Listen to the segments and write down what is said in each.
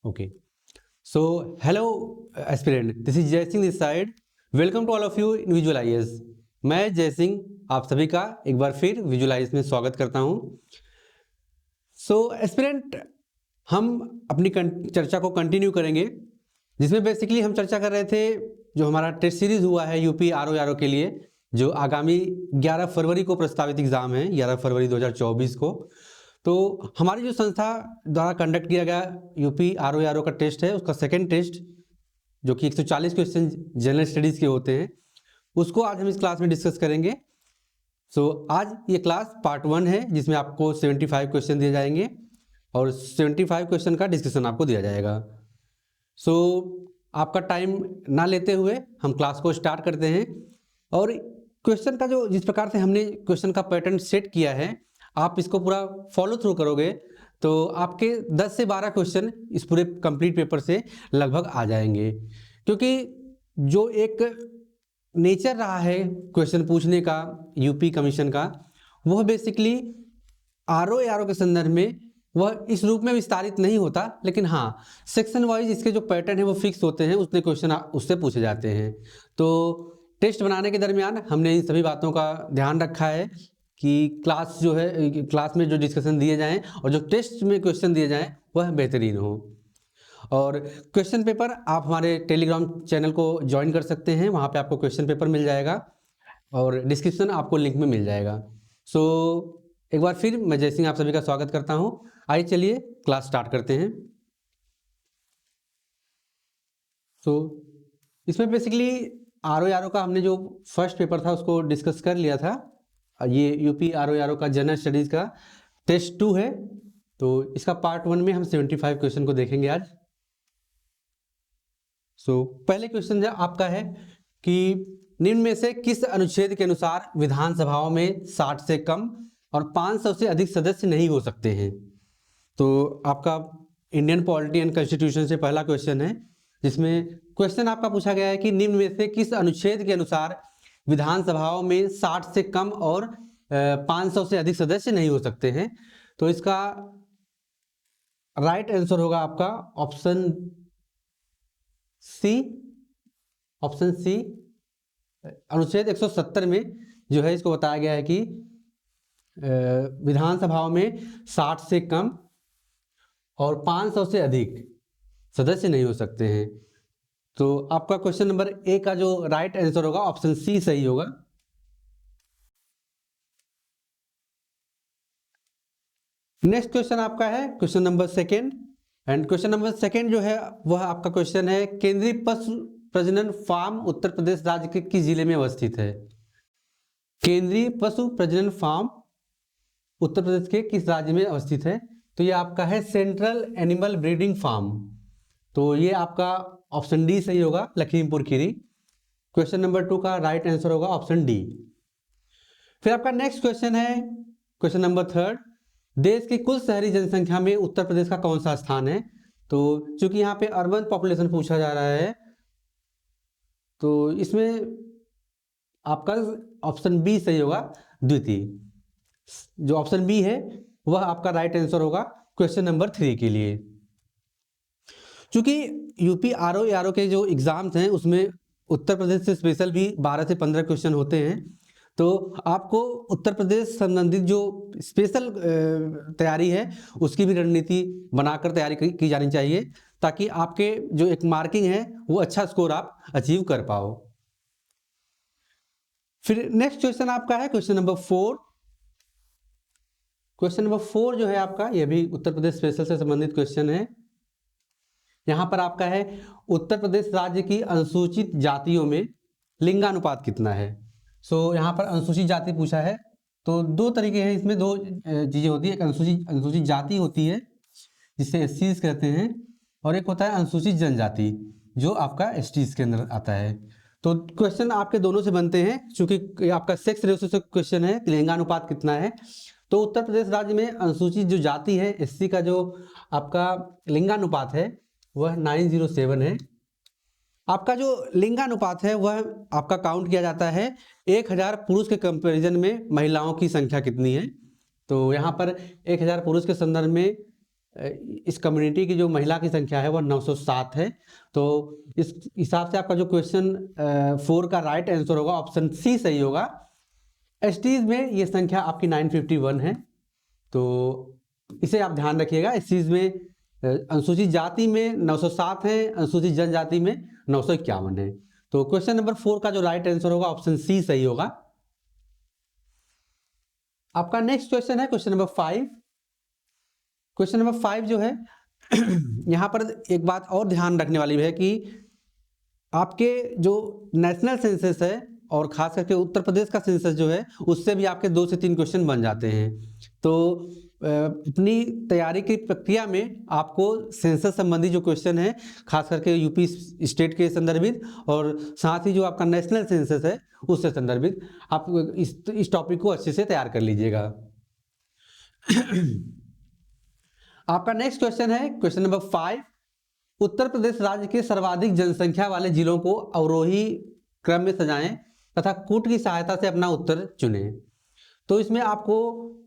Okay. So, hello aspirant. This is Jay Singh this side. Welcome to all of you in Visualize. मैं जय सिंह आप सभी का एक बार फिर विजुलाइज में स्वागत करता हूं। सो एस्पिरेंट, हम अपनी चर्चा को कंटिन्यू करेंगे, जिसमें बेसिकली हम चर्चा कर रहे थे जो हमारा टेस्ट सीरीज हुआ है यूपी आरओ के लिए, जो आगामी 11 फरवरी को प्रस्तावित एग्जाम है, 11 फरवरी 2024 को। तो हमारी जो संस्था द्वारा कंडक्ट किया गया यूपी आरओ का टेस्ट है, उसका सेकेंड टेस्ट जो कि 140 क्वेश्चन जनरल स्टडीज़ के होते हैं, उसको आज हम इस क्लास में डिस्कस करेंगे। आज ये क्लास पार्ट 1 है, जिसमें आपको 75 क्वेश्चन दिए जाएंगे और 75 क्वेश्चन का डिस्कशन आपको दिया जाएगा। आपका टाइम ना लेते हुए हम क्लास को स्टार्ट करते हैं। और क्वेश्चन का जो जिस प्रकार से हमने क्वेश्चन का पैटर्न सेट किया है, आप इसको पूरा फॉलो थ्रू करोगे तो आपके 10 से 12 क्वेश्चन इस पूरे कंप्लीट पेपर से लगभग आ जाएंगे। क्योंकि जो एक नेचर रहा है क्वेश्चन पूछने का यूपी कमीशन का, वह बेसिकली आरओ के संदर्भ में वह इस रूप में विस्तारित नहीं होता, लेकिन हाँ सेक्शन वाइज इसके जो पैटर्न है वो फिक्स होते हैं, उतने क्वेश्चन उससे पूछे जाते हैं। तो टेस्ट बनाने के दरमियान हमने इन सभी बातों का ध्यान रखा है कि क्लास जो है, क्लास में जो डिस्कशन दिए जाएं और जो टेस्ट में क्वेश्चन दिए जाएं वह बेहतरीन हो। और क्वेश्चन पेपर आप हमारे टेलीग्राम चैनल को ज्वाइन कर सकते हैं, वहाँ पे आपको क्वेश्चन पेपर मिल जाएगा और डिस्क्रिप्शन आपको लिंक में मिल जाएगा। एक बार फिर मैं जय सिंह आप सभी का स्वागत करता हूँ। आइए चलिए क्लास स्टार्ट करते हैं। इसमें बेसिकली आरओ का हमने जो फर्स्ट पेपर था उसको डिस्कस कर लिया था। ये यूपी आरओ का जनरल स्टडीज़ का टेस्ट 2 है, तो इसका पार्ट 1 में हम 75 क्वेश्चन को देखेंगे आज। पहले क्वेश्चन जो आपका है कि निम्न में से किस अनुच्छेद के अनुसार विधानसभाओं में 60 से कम और 500 से अधिक सदस्य नहीं हो सकते हैं। तो आपका इंडियन पॉलिटी एंड कॉन्स्टिट्यूशन से पहला क्वेश्चन है, जिसमें क्वेश्चन आपका पूछा गया है कि निम्न में से किस अनुच्छेद के अनुसार विधानसभाओं में 60 से कम और 500 से अधिक सदस्य नहीं हो सकते हैं। तो इसका राइट आंसर होगा आपका ऑप्शन सी। अनुच्छेद 170 में जो है इसको बताया गया है कि विधानसभाओं में 60 से कम और 500 से अधिक सदस्य नहीं हो सकते हैं। तो आपका क्वेश्चन नंबर ए का जो राइट आंसर होगा ऑप्शन सी सही होगा। नेक्स्ट क्वेश्चन आपका है question number second, and question number second जो है वह आपका क्वेश्चन है केंद्रीय पशु प्रजनन फार्म उत्तर प्रदेश राज्य के किस जिले में अवस्थित है। केंद्रीय पशु प्रजनन फार्म उत्तर प्रदेश के किस राज्य में अवस्थित है। तो ये आपका है सेंट्रल एनिमल ब्रीडिंग फार्म। तो ये आपका ऑप्शन डी सही होगा, लखीमपुर खीरी। क्वेश्चन नंबर 2 का राइट आंसर होगा ऑप्शन डी। फिर आपका नेक्स्ट क्वेश्चन है क्वेश्चन नंबर 3, देश की कुल शहरी जनसंख्या में उत्तर प्रदेश का कौन सा स्थान है। तो चूंकि यहाँ पे अर्बन पॉपुलेशन पूछा जा रहा है, तो इसमें आपका ऑप्शन बी सही होगा, द्वितीय। जो ऑप्शन बी है वह आपका राइट आंसर होगा क्वेश्चन नंबर 3 के लिए। चूंकि यूपी आरओ के जो एग्जाम्स हैं उसमें उत्तर प्रदेश से स्पेशल भी 12 से 15 क्वेश्चन होते हैं, तो आपको उत्तर प्रदेश संबंधित जो स्पेशल तैयारी है उसकी भी रणनीति बनाकर तैयारी की जानी चाहिए, ताकि आपके जो एक मार्किंग है वो अच्छा स्कोर आप अचीव कर पाओ। फिर नेक्स्ट क्वेश्चन आपका है क्वेश्चन नंबर 4। क्वेश्चन नंबर 4 जो है आपका, यह भी उत्तर प्रदेश स्पेशल से संबंधित क्वेश्चन है। यहां पर आपका है उत्तर प्रदेश राज्य की अनुसूचित जातियों में लिंगानुपात कितना है। यहाँ पर अनुसूचित जाति पूछा है, तो 2 तरीके हैं इसमें, 2 चीजें होती है। एक अनुसूचित जाति होती है जिसे एससीज कहते हैं, और एक होता है अनुसूचित जनजाति जो आपका एसटीज के अंदर आता है। तो क्वेश्चन आपके दोनों से बनते हैं, क्योंकि आपका सेक्स रेशियो से क्वेश्चन है, लिंगानुपात कितना है। तो उत्तर प्रदेश राज्य में अनुसूचित जो जाति है एससी का जो आपका लिंगानुपात है वह 907 है। आपका जो लिंगानुपात है वह आपका काउंट किया जाता है 1000 पुरुष के कंपैरिजन में महिलाओं की संख्या कितनी है। तो यहाँ पर 1000 पुरुष के संदर्भ में इस कम्युनिटी की जो महिला की संख्या है वह 907 है। तो इस हिसाब से आपका जो क्वेश्चन 4 का राइट आंसर होगा ऑप्शन सी सही होगा। एसटीज में ये संख्या आपकी 951 है, तो इसे आप ध्यान रखिएगा। इस चीज में अनुसूचित जाति में 907 है, अनुसूचित जनजाति में 951 है। तो क्वेश्चन नंबर 4 का जो राइट आंसर होगा ऑप्शन सी सही होगा। आपका नेक्स्ट क्वेश्चन है क्वेश्चन नंबर 5। क्वेश्चन नंबर 5 जो है यहां पर एक बात और ध्यान रखने वाली है कि आपके जो नेशनल सेंसस है और खास करके उत्तर प्रदेश का सेंसस जो है उससे भी आपके 2 से 3 क्वेश्चन बन जाते हैं। तो अपनी तैयारी की प्रक्रिया में आपको सेंसस संबंधी जो क्वेश्चन है खास करके यूपी स्टेट के संदर्भित और साथ ही जो आपका नेशनल सेंसस है उससे संदर्भित आप इस टॉपिक को अच्छे से तैयार कर लीजिएगा। आपका नेक्स्ट क्वेश्चन है क्वेश्चन नंबर 5। उत्तर प्रदेश राज्य के सर्वाधिक जनसंख्या वाले जिलों को अवरोही क्रम में सजाएं तथा कूट की सहायता से अपना उत्तर चुनें। तो इसमें आपको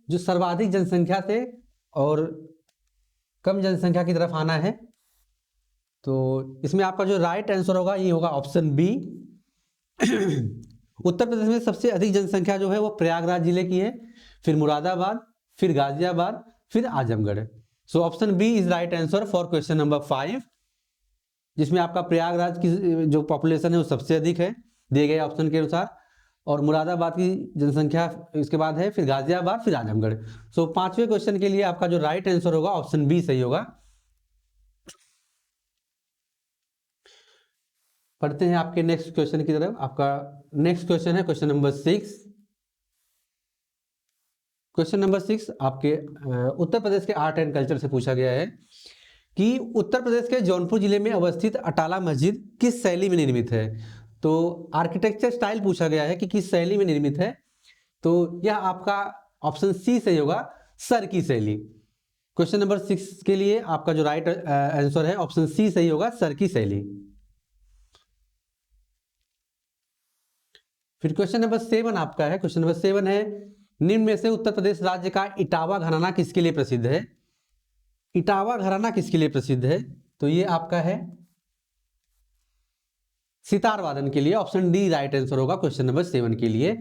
जो सर्वाधिक जनसंख्या से और कम जनसंख्या की तरफ आना है। तो इसमें आपका जो राइट आंसर होगा ये होगा ऑप्शन बी। उत्तर प्रदेश में सबसे अधिक जनसंख्या जो है वो प्रयागराज जिले की है, फिर मुरादाबाद, फिर गाजियाबाद, फिर Azamgarh. So option B is right answer for question number 5, जिसमें आपका प्रयागराज की जो पॉपुलेशन है वो सबसे अधिक है दिए गए ऑप्शन के अनुसार, और मुरादाबाद की जनसंख्या इसके बाद है, फिर गाजियाबाद, फिर आजमगढ़। सो 5वें क्वेश्चन के लिए आपका जो राइट आंसर होगा ऑप्शन बी सही होगा। पढ़ते हैं आपके नेक्स्ट क्वेश्चन की तरफ। आपका नेक्स्ट क्वेश्चन है क्वेश्चन नंबर 6। क्वेश्चन नंबर 6 आपके उत्तर प्रदेश के आर्ट एंड कल्चर से पूछा गया है कि उत्तर प्रदेश के जौनपुर जिले में अवस्थित अटाला मस्जिद किस शैली में निर्मित है। तो आर्किटेक्चर स्टाइल पूछा गया है कि किस शैली में निर्मित है। तो यह आपका ऑप्शन सी सही होगा, सर की शैली। क्वेश्चन नंबर 6 के लिए आपका जो राइट आंसर है ऑप्शन सी सही होगा, सर की शैली। फिर क्वेश्चन नंबर 7 आपका है। क्वेश्चन नंबर 7 है निम्न में से उत्तर प्रदेश राज्य का इटावा घराना किसके लिए प्रसिद्ध है। इटावा घराना किसके लिए प्रसिद्ध है। तो ये आपका है सितार वादन के लिए। ऑप्शन डी राइट आंसर होगा क्वेश्चन नंबर 7 के लिए।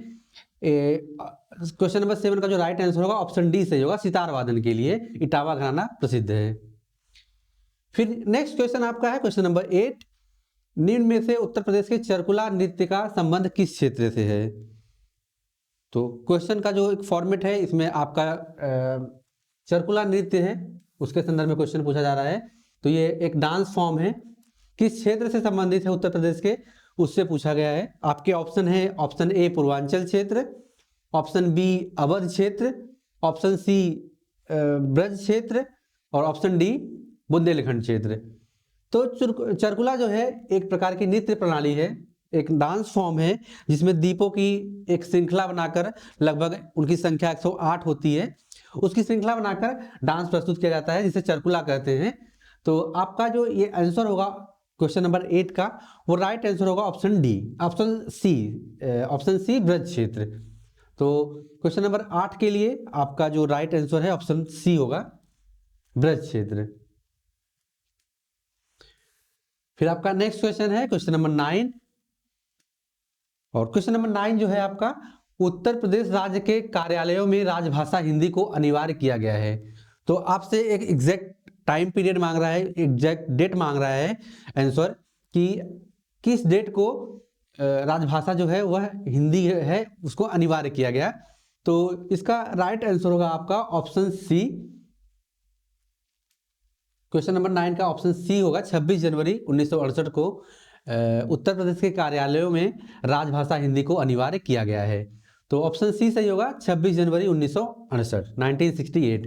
क्वेश्चन नंबर 7 का जो राइट आंसर होगा ऑप्शन डी सही होगा, सितार वादन के लिए इटावा घराना प्रसिद्ध है। फिर नेक्स्ट क्वेश्चन आपका है क्वेश्चन नंबर 8। निम्न में से उत्तर प्रदेश के चरकुला नृत्य का संबंध किस क्षेत्र से है। तो क्वेश्चन का जो एक फॉर्मेट है इसमें आपका चरकुला नृत्य है उसके संदर्भ में क्वेश्चन पूछा जा रहा है। तो ये एक डांस फॉर्म है, किस क्षेत्र से संबंधित है उत्तर प्रदेश के, उससे पूछा गया है। आपके ऑप्शन है ऑप्शन ए पूर्वांचल क्षेत्र, ऑप्शन बी अवध क्षेत्र, ऑप्शन सी ब्रज क्षेत्र और ऑप्शन डी बुंदेलखंड क्षेत्र। तो चरकुला जो है एक प्रकार की नृत्य प्रणाली है, एक डांस फॉर्म है जिसमें दीपों की एक श्रृंखला बनाकर, लगभग उनकी संख्या 108 होती है, उसकी श्रृंखला बनाकर डांस प्रस्तुत किया जाता है जिसे चरकुला कहते हैं। तो आपका जो ये आंसर होगा क्वेश्चन नंबर 8 का वो राइट आंसर होगा option D, option C Braj क्षेत्र। तो क्वेश्चन नंबर 8 के लिए आपका जो राइट आंसर है ऑप्शन सी होगा, ब्रज क्षेत्र। फिर आपका नेक्स्ट क्वेश्चन है क्वेश्चन नंबर 9। और क्वेश्चन नंबर 9 जो है आपका उत्तर प्रदेश राज्य के कार्यालयों में राजभाषा हिंदी को अनिवार्य किया गया है। तो आपसे एक एग्जैक्ट टाइम पीरियड मांग रहा है, एग्जैक्ट डेट मांग रहा है आंसर कि किस डेट को राजभाषा जो है वह हिंदी है उसको अनिवार्य किया गया। तो इसका राइट आंसर होगा आपका ऑप्शन सी। क्वेश्चन नंबर 9 का ऑप्शन सी होगा, 26 जनवरी 1968 को उत्तर प्रदेश के कार्यालयों में राजभाषा हिंदी को अनिवार्य किया गया है। तो ऑप्शन सी सही होगा, 26 जनवरी 1968, 1968।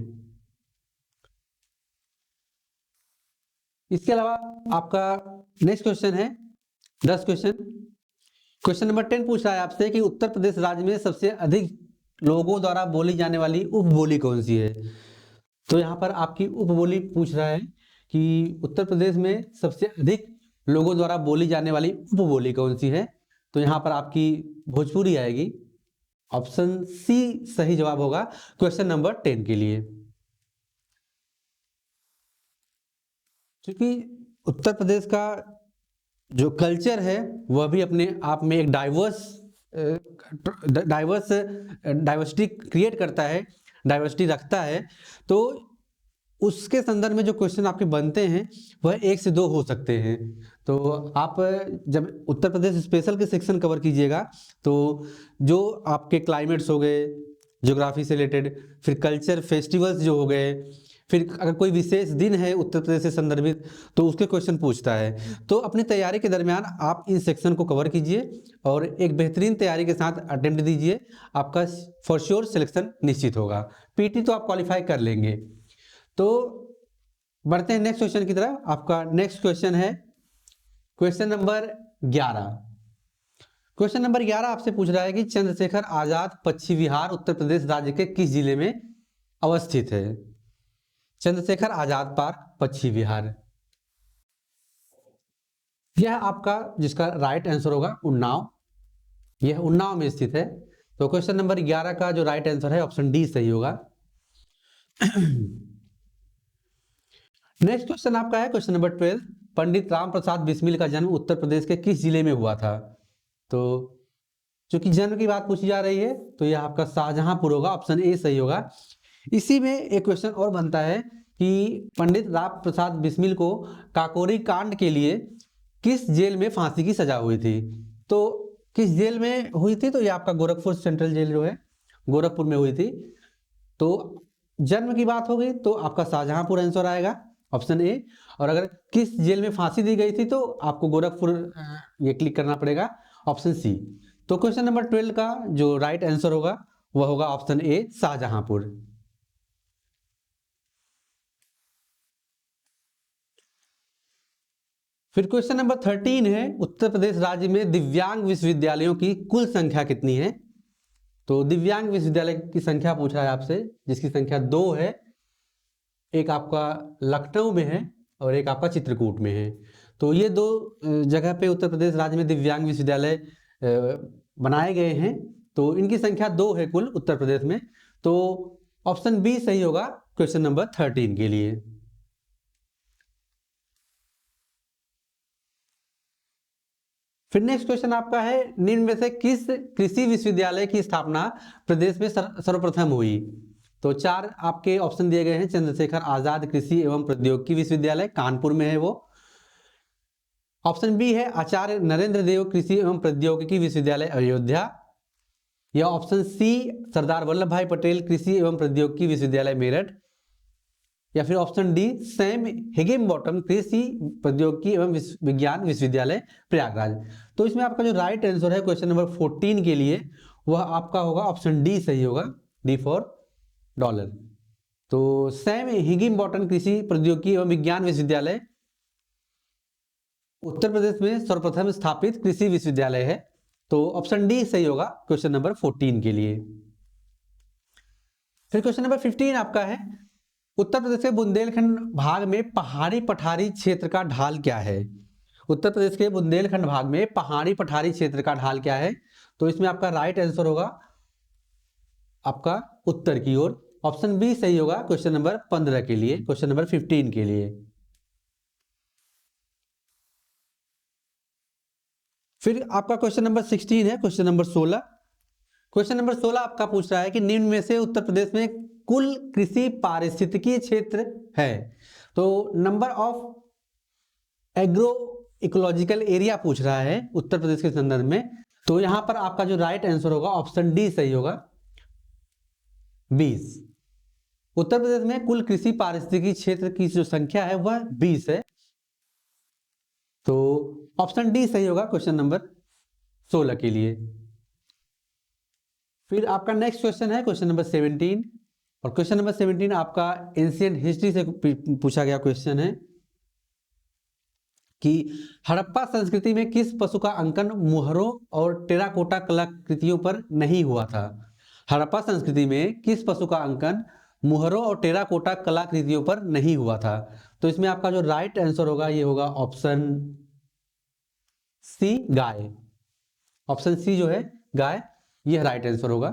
इसके अलावा आपका नेक्स्ट क्वेश्चन है 10 क्वेश्चन। क्वेश्चन नंबर 10 पूछ रहा है आपसे कि उत्तर प्रदेश राज्य में सबसे अधिक लोगों द्वारा बोली जाने वाली उपबोली कौन सी है। तो यहाँ पर आपकी उपबोली पूछ रहा है कि उत्तर प्रदेश में सबसे अधिक लोगों द्वारा बोली जाने वाली उपबोली कौन सी है। तो यहाँ पर आपकी भोजपुरी आएगी। ऑप्शन सी सही जवाब होगा क्वेश्चन नंबर 10 के लिए। क्योंकि उत्तर प्रदेश का जो कल्चर है वह भी अपने आप में एक डाइवर्सिटी क्रिएट करता है, डाइवर्सिटी रखता है। तो उसके संदर्भ में जो क्वेश्चन आपके बनते हैं वह 1 से 2 हो सकते हैं। तो आप जब उत्तर प्रदेश स्पेशल के सेक्शन कवर कीजिएगा तो जो आपके क्लाइमेट्स हो गए ज्योग्राफी से रिलेटेड, फिर कल्चर फेस्टिवल्स जो हो गए, फिर अगर कोई विशेष दिन है उत्तर प्रदेश से संदर्भित तो उसके क्वेश्चन पूछता है। तो अपनी तैयारी के दरमियान आप इन सेक्शन को कवर कीजिए और एक बेहतरीन तैयारी के साथ अटेम्प्ट दीजिए, आपका फॉर श्योर सिलेक्शन निश्चित होगा। पीटी तो आप क्वालिफाई कर लेंगे। तो बढ़ते हैं नेक्स्ट क्वेश्चन की तरफ। आपका नेक्स्ट क्वेश्चन है क्वेश्चन नंबर 11। क्वेश्चन नंबर 11 आपसे पूछ रहा है कि चंद्रशेखर आजाद पक्षी विहार उत्तर प्रदेश राज्य के किस जिले में अवस्थित है? चंद्रशेखर आजाद पार्क पक्षी विहार, यह आपका जिसका राइट आंसर होगा उन्नाव, यह उन्नाव में स्थित है। तो क्वेश्चन नंबर 11 का जो राइट आंसर है ऑप्शन डी सही होगा। नेक्स्ट क्वेश्चन आपका है क्वेश्चन नंबर 12। पंडित राम प्रसाद बिस्मिल का जन्म उत्तर प्रदेश के किस जिले में हुआ था? तो चूंकि जन्म की बात पूछी जा रही है तो यह आपका शाहजहांपुर होगा, ऑप्शन ए सही होगा। इसी में एक क्वेश्चन और बनता है कि पंडित राम प्रसाद बिस्मिल को काकोरी कांड के लिए किस जेल में फांसी की सजा हुई थी? तो किस जेल में हुई थी? तो यह आपका गोरखपुर सेंट्रल जेल जो है गोरखपुर में हुई थी। तो जन्म की बात हो गई तो आपका शाहजहांपुर आंसर आएगा, ऑप्शन ए। और अगर किस जेल में फांसी दी गई थी तो आपको गोरखपुर ये क्लिक करना पड़ेगा, ऑप्शन सी। तो क्वेश्चन नंबर 12 का जो राइट आंसर होगा वह होगा ऑप्शन ए शाहजहांपुर। फिर क्वेश्चन नंबर 13 है उत्तर प्रदेश राज्य में दिव्यांग विश्वविद्यालयों की कुल संख्या कितनी है? तो दिव्यांग विश्वविद्यालय की संख्या पूछ रहा है आपसे, जिसकी संख्या 2 है। एक आपका लखनऊ में है और एक आपका चित्रकूट में है। तो ये 2 जगह पे उत्तर प्रदेश राज्य में दिव्यांग विश्वविद्यालय बनाए गए हैं। तो इनकी संख्या 2 है कुल उत्तर प्रदेश में। तो ऑप्शन बी सही होगा क्वेश्चन नंबर 13 के लिए। फिर नेक्स्ट क्वेश्चन आपका है निम्न में से किस कृषि विश्वविद्यालय की स्थापना प्रदेश में सर्वप्रथम हुई? तो 4 आपके ऑप्शन दिए गए हैं। चंद्रशेखर आजाद कृषि एवं प्रौद्योगिकी विश्वविद्यालय कानपुर में है वो। ऑप्शन बी है आचार्य नरेंद्र देव कृषि एवं प्रौद्योगिकी विश्वविद्यालय अयोध्या, या ऑप्शन सी सरदार वल्लभ भाई पटेल कृषि एवं प्रौद्योगिकी विश्वविद्यालय मेरठ, या फिर ऑप्शन डी सैम हिगिम्बॉटम कृषि प्रौद्योगिकी एवं विज्ञान विश्वविद्यालय प्रयागराज। तो इसमें आपका जो राइट आंसर है क्वेश्चन नंबर 14 के लिए वह आपका होगा ऑप्शन डी सही होगा, डी फॉर डॉलर। तो सैम हिगिम्बॉटम कृषि प्रौद्योगिकी एवं विज्ञान विश्वविद्यालय उत्तर प्रदेश में सर्वप्रथम स्थापित कृषि विश्वविद्यालय है। तो ऑप्शन डी सही होगा क्वेश्चन नंबर 14 के लिए। फिर क्वेश्चन नंबर 15 आपका है उत्तर प्रदेश के बुंदेलखंड भाग में पहाड़ी पठारी क्षेत्र का ढाल क्या है? उत्तर प्रदेश के बुंदेलखंड भाग में पहाड़ी पठारी क्षेत्र का ढाल क्या है? तो इसमें आपका राइट आंसर होगा आपका उत्तर की ओर, ऑप्शन बी सही होगा क्वेश्चन नंबर 15 के लिए, क्वेश्चन नंबर 15 के लिए। फिर आपका क्वेश्चन नंबर 16 है क्वेश्चन नंबर 16। क्वेश्चन नंबर 16 आपका पूछ रहा है कि निम्न में से उत्तर प्रदेश में कुल कृषि पारिस्थितिकीय क्षेत्र है। तो number of agro ecological area पूछ रहा है उत्तर प्रदेश के संदर्भ में। तो यहां पर आपका जो राइट आंसर होगा ऑप्शन डी सही होगा, 20। उत्तर प्रदेश में कुल कृषि पारिस्थितिकीय क्षेत्र की जो संख्या है वह 20 है। तो ऑप्शन डी सही होगा क्वेश्चन नंबर 16 के लिए। फिर आपका नेक्स्ट क्वेश्चन है क्वेश्चन नंबर 17, और क्वेश्चन नंबर 17 आपका एंशिएंट हिस्ट्री से पूछा गया क्वेश्चन है कि हड़प्पा संस्कृति में किस पशु का अंकन मुहरों और टेराकोटा कलाकृतियों पर नहीं हुआ था? हड़प्पा संस्कृति में किस पशु का अंकन मुहरों और टेराकोटा कलाकृतियों पर नहीं हुआ था? तो इसमें आपका जो राइट आंसर होगा ये होगा ऑप्शन सी गाय, ऑप्शन सी जो है गाय, यह राइट आंसर होगा।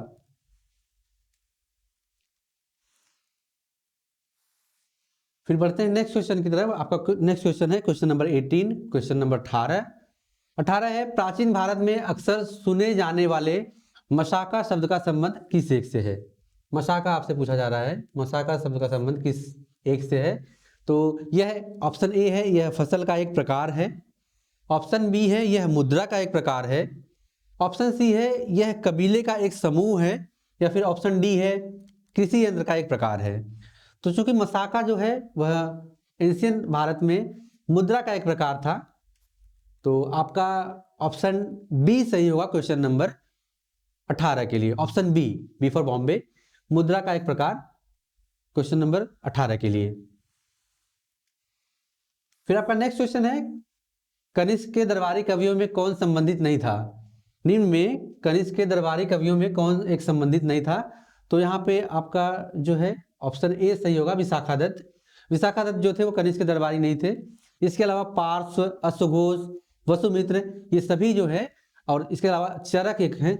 फिर बढ़ते हैं नेक्स्ट क्वेश्चन की तरफ। आपका नेक्स्ट क्वेश्चन है क्वेश्चन नंबर 18, क्वेश्चन नंबर 18 है, प्राचीन भारत में अक्सर सुने जाने वाले मशाका शब्द का संबंध किस एक से है? मशाका आपसे पूछा जा रहा है, मशाका शब्द का संबंध किस एक से है? तो यह ऑप्शन ए है, यह फसल का एक प्रकार है। ऑप्शन बी है, यह मुद्रा का एक प्रकार है। ऑप्शन सी है, यह कबीले का एक समूह है। या फिर ऑप्शन डी है, कृषि यंत्र का एक प्रकार है। तो चूंकि मशाका जो है वह एंशियंट भारत में मुद्रा का एक प्रकार था, तो आपका ऑप्शन बी सही होगा क्वेश्चन नंबर 18 के लिए। Option B, B for Bombay, मुद्रा का एक प्रकार, क्वेश्चन नंबर 18 के लिए। फिर आपका नेक्स्ट क्वेश्चन है, कनिष्क के दरबारी कवियों में कौन संबंधित नहीं था? निम्न में कनिष्क के दरबारी कवियों में कौन एक संबंधित नहीं था? तो यहाँ पे आपका जो है ऑप्शन ए सही होगा, विशाखादत्त। विशाखादत्त जो थे वो कनिष्क के दरबारी नहीं थे। इसके अलावा पार्श्व, अश्वघोष, वसुमित्र, ये सभी जो है, और इसके अलावा चरक एक है,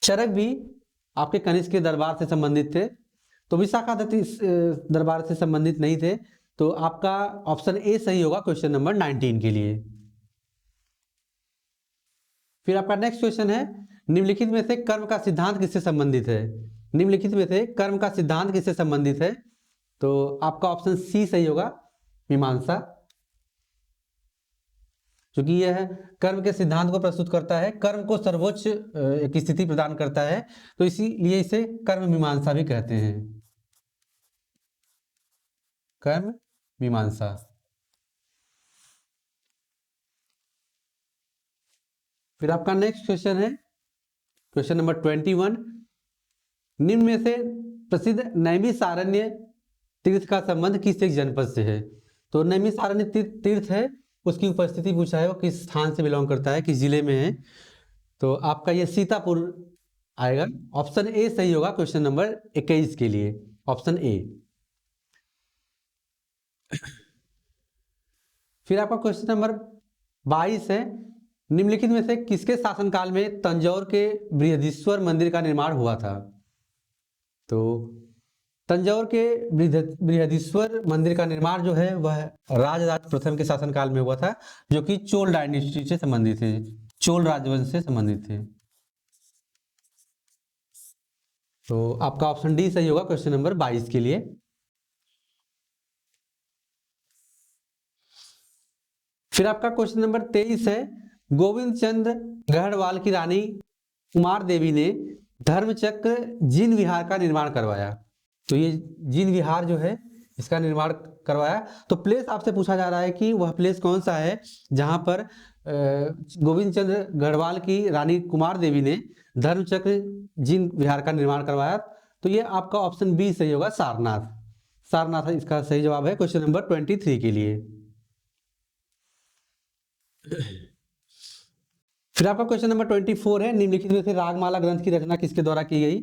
चरक भी आपके कनिष्क के दरबार से संबंधित थे। तो विशाखादत्त इस दरबार से संबंधित नहीं थे। तो आपका ऑप्शन ए सही होगा क्वेश्चन नंबर 19 के लिए। फिर आपका नेक्स्ट क्वेश्चन है, निम्नलिखित में से कर्म का सिद्धांत किससे संबंधित है? निम्नलिखित में से कर्म का सिद्धांत किससे संबंधित है? तो आपका ऑप्शन सी सही होगा, मीमांसा। क्योंकि यह कर्म के सिद्धांत को प्रस्तुत करता है, कर्म को सर्वोच्च एक स्थिति प्रदान करता है, तो इसीलिए इसे कर्म मीमांसा भी कहते हैं, कर्म मीमांसा। फिर आपका नेक्स्ट क्वेश्चन है क्वेश्चन नंबर 21, निम्न में से प्रसिद्ध नैमिषारण्य तीर्थ का संबंध किस एक जनपद से है? तो नैमिषारण्य तीर्थ है, उसकी उपस्थिति पूछा है, वो किस स्थान से बिलोंग करता है, किस जिले में है? तो आपका ये सीतापुर आएगा। ऑप्शन ए सही होगा क्वेश्चन नंबर 21 के लिए, ऑप्शन ए। फिर आपका क्वेश्चन नंबर 22 है, निम्नलिखित में से किसके शासनकाल में तंजौर के बृहदीश्वर मंदिर का निर्माण हुआ था? तो तंजौर के बृहदीश्वर मंदिर का निर्माण जो है वह राजराज प्रथम के शासनकाल में हुआ था, जो कि चोल डायनेस्टी से संबंधित थे, चोल राजवंश से संबंधित थे। तो आपका ऑप्शन डी सही होगा क्वेश्चन नंबर 22 के लिए। फिर आपका क्वेश्चन नंबर 23 है, गोविंद चंद्र गढ़वाल की रानी कुमार देवी ने धर्मचक्र जिन विहार का निर्माण करवाया। तो ये जिन विहार जो है इसका निर्माण करवाया। तो प्लेस आपसे पूछा जा रहा है कि वह प्लेस कौन सा है जहां पर गोविंद चंद्र गढ़वाल की रानी कुमार देवी ने धर्मचक्र जिन विहार का निर्माण करवाया। तो ये आपका ऑप्शन बी सही होगा, सारनाथ। सारनाथ इसका सही जवाब है क्वेश्चन नंबर 23 के लिए। फिर आपका क्वेश्चन नंबर 24 है, निम्नलिखित में से रागमाला ग्रंथ की रचना किसके द्वारा की गई?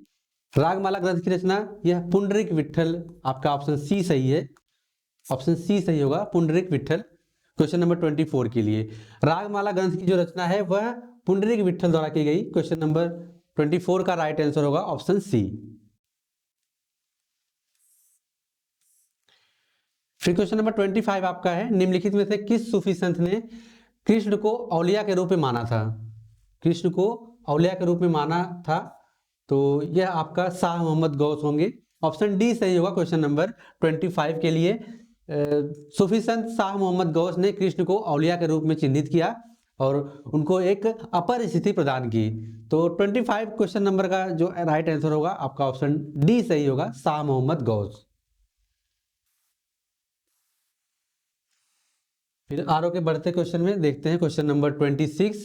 रागमाला ग्रंथ की रचना यह पुंडरीक विट्ठल, आपका ऑप्शन सी सही है, ऑप्शन सी सही होगा, पुंडरीक विट्ठल, क्वेश्चन नंबर 24 के लिए। रागमाला ग्रंथ की जो रचना है वह पुंडरीक विट्ठल द्वारा की गई। क्वेश्चन नंबर 24 का राइट आंसर होगा ऑप्शन सी। फिर क्वेश्चन नंबर 25 आपका है, निम्नलिखित में से किस सूफी संत ने कृष्ण को औलिया के रूप में माना था? कृष्ण को औलिया के रूप में माना था, तो यह आपका शाह मोहम्मद गौस होंगे। ऑप्शन डी सही होगा क्वेश्चन नंबर 25 के लिए। सूफी संत शाह मोहम्मद गौस ने कृष्ण को औलिया के रूप में चिन्हित किया और उनको एक अपर स्थिति प्रदान की। तो 25 क्वेश्चन नंबर का जो राइट आंसर होगा आपका ऑप्शन डी सही होगा, शाह मोहम्मद गौस। फिर आर के बढ़ते क्वेश्चन में देखते हैं क्वेश्चन नंबर 26।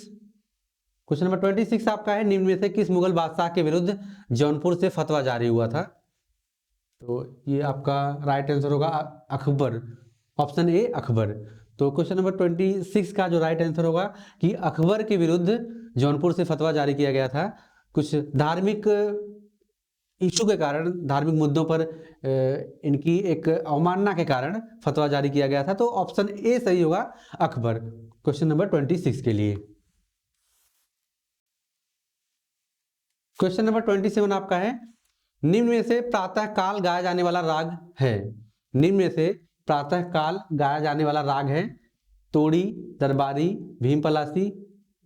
क्वेश्चन नंबर 26 आपका है, निम्न में से किस मुगल बादशाह के विरुद्ध जौनपुर से फतवा जारी हुआ था? तो ये आपका राइट आंसर होगा अकबर, ऑप्शन ए अकबर। तो क्वेश्चन नंबर 26 का जो राइट आंसर होगा कि अकबर के विरुद्ध जौनपुर से फतवा जारी किया गया था। कुछ धार्मिक इशू के कारण, धार्मिक मुद्दों पर इनकी एक अवमानना के कारण फतवा जारी किया गया था। तो ऑप्शन ए सही होगा, अकबर, क्वेश्चन नंबर 26 के लिए। क्वेश्चन नंबर 27 आपका है, निम्न में से प्रातः काल गाया जाने वाला राग है। निम्न में से प्रातः काल गाया जाने वाला राग है तोड़ी, दरबारी, भीम पलासी,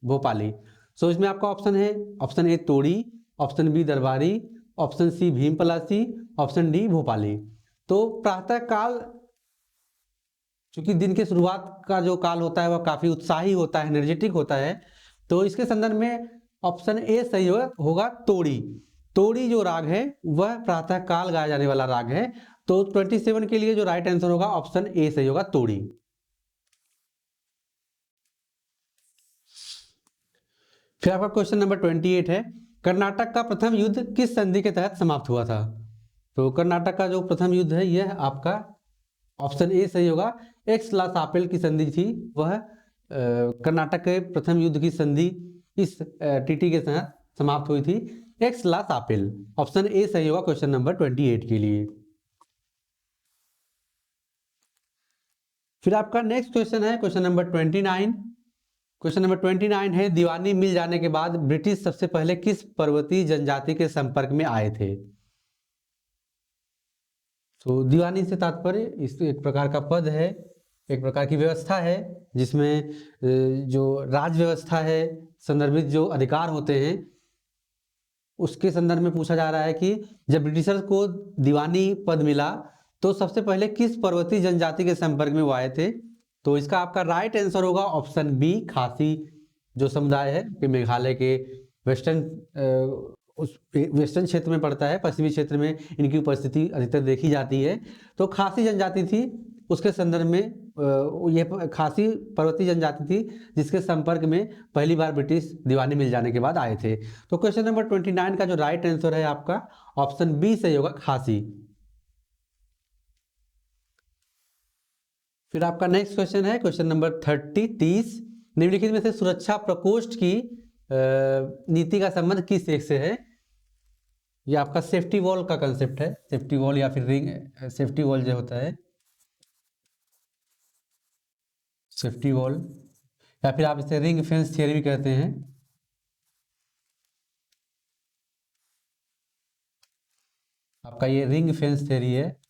भोपाली। सो इसमें आपका ऑप्शन है option A Todi, option B Darbari, option C Bhimpalasi, option D Bhopali. तो प्रातः काल चूंकि दिन के शुरुआत का जो काल होता है वह काफी उत्साही होता है, एनर्जेटिक होता है, तो इसके संदर्भ में ऑप्शन ए सही होगा तोड़ी। तोड़ी जो राग है वह प्रातः काल गाया जाने वाला राग है। तो 27 के लिए जो राइट आंसर होगा ऑप्शन ए सही होगा तोड़ी। फिर आपका क्वेश्चन नंबर 28 है, कर्नाटक का प्रथम युद्ध किस संधि के तहत समाप्त हुआ था? तो कर्नाटक का जो प्रथम युद्ध है यह आपका ऑप्शन ए सही होगा एक्स ला सापेल की संधि थी। वह कर्नाटक के प्रथम युद्ध की संधि इस टीटी के तहत समाप्त हुई थी, एक्स ला सापेल। ऑप्शन ए सही होगा क्वेश्चन नंबर 28 के लिए। फिर आपका नेक्स्ट क्वेश्चन है क्वेश्चन नंबर 29। क्वेश्चन नंबर 29 है, दीवानी मिल जाने के बाद ब्रिटिश सबसे पहले किस पर्वतीय जनजाति के संपर्क में आए थे? तो दीवानी से तात्पर्य इस एक प्रकार का पद है, एक प्रकार की व्यवस्था है जिसमें जो राज व्यवस्था है, संदर्भित जो अधिकार होते हैं, उसके संदर्भ में पूछा जा रहा है कि जब ब्रिटिशर्स को दीवानी पद मिला तो सबसे पहले किस पर्वतीय जनजाति के संपर्क में वो आए थे? तो इसका आपका राइट आंसर होगा ऑप्शन बी खासी जो समुदाय है कि मेघालय के वेस्टर्न क्षेत्र में पड़ता है, पश्चिमी क्षेत्र में इनकी उपस्थिति अधिकतर देखी जाती है। तो खासी जनजाति थी, उसके संदर्भ में यह खासी पर्वतीय जनजाति थी जिसके संपर्क में पहली बार ब्रिटिश दीवानी मिल जाने के बाद आए थे। तो क्वेश्चन नंबर 29 का जो राइट आंसर है आपका ऑप्शन बी सही होगा खासी। फिर आपका नेक्स्ट क्वेश्चन है क्वेश्चन नंबर 30 निम्नलिखित में से सुरक्षा प्रकोष्ठ की नीति का संबंध किस एक से है? ये आपका सेफ्टी वॉल का कंसेप्ट है, सेफ्टी वॉल या फिर रिंग सेफ्टी वॉल जो होता है, सेफ्टी वॉल या फिर आप इसे रिंग फेंस थियरी भी कहते हैं। आपका ये रिंग फेंस थियरी है।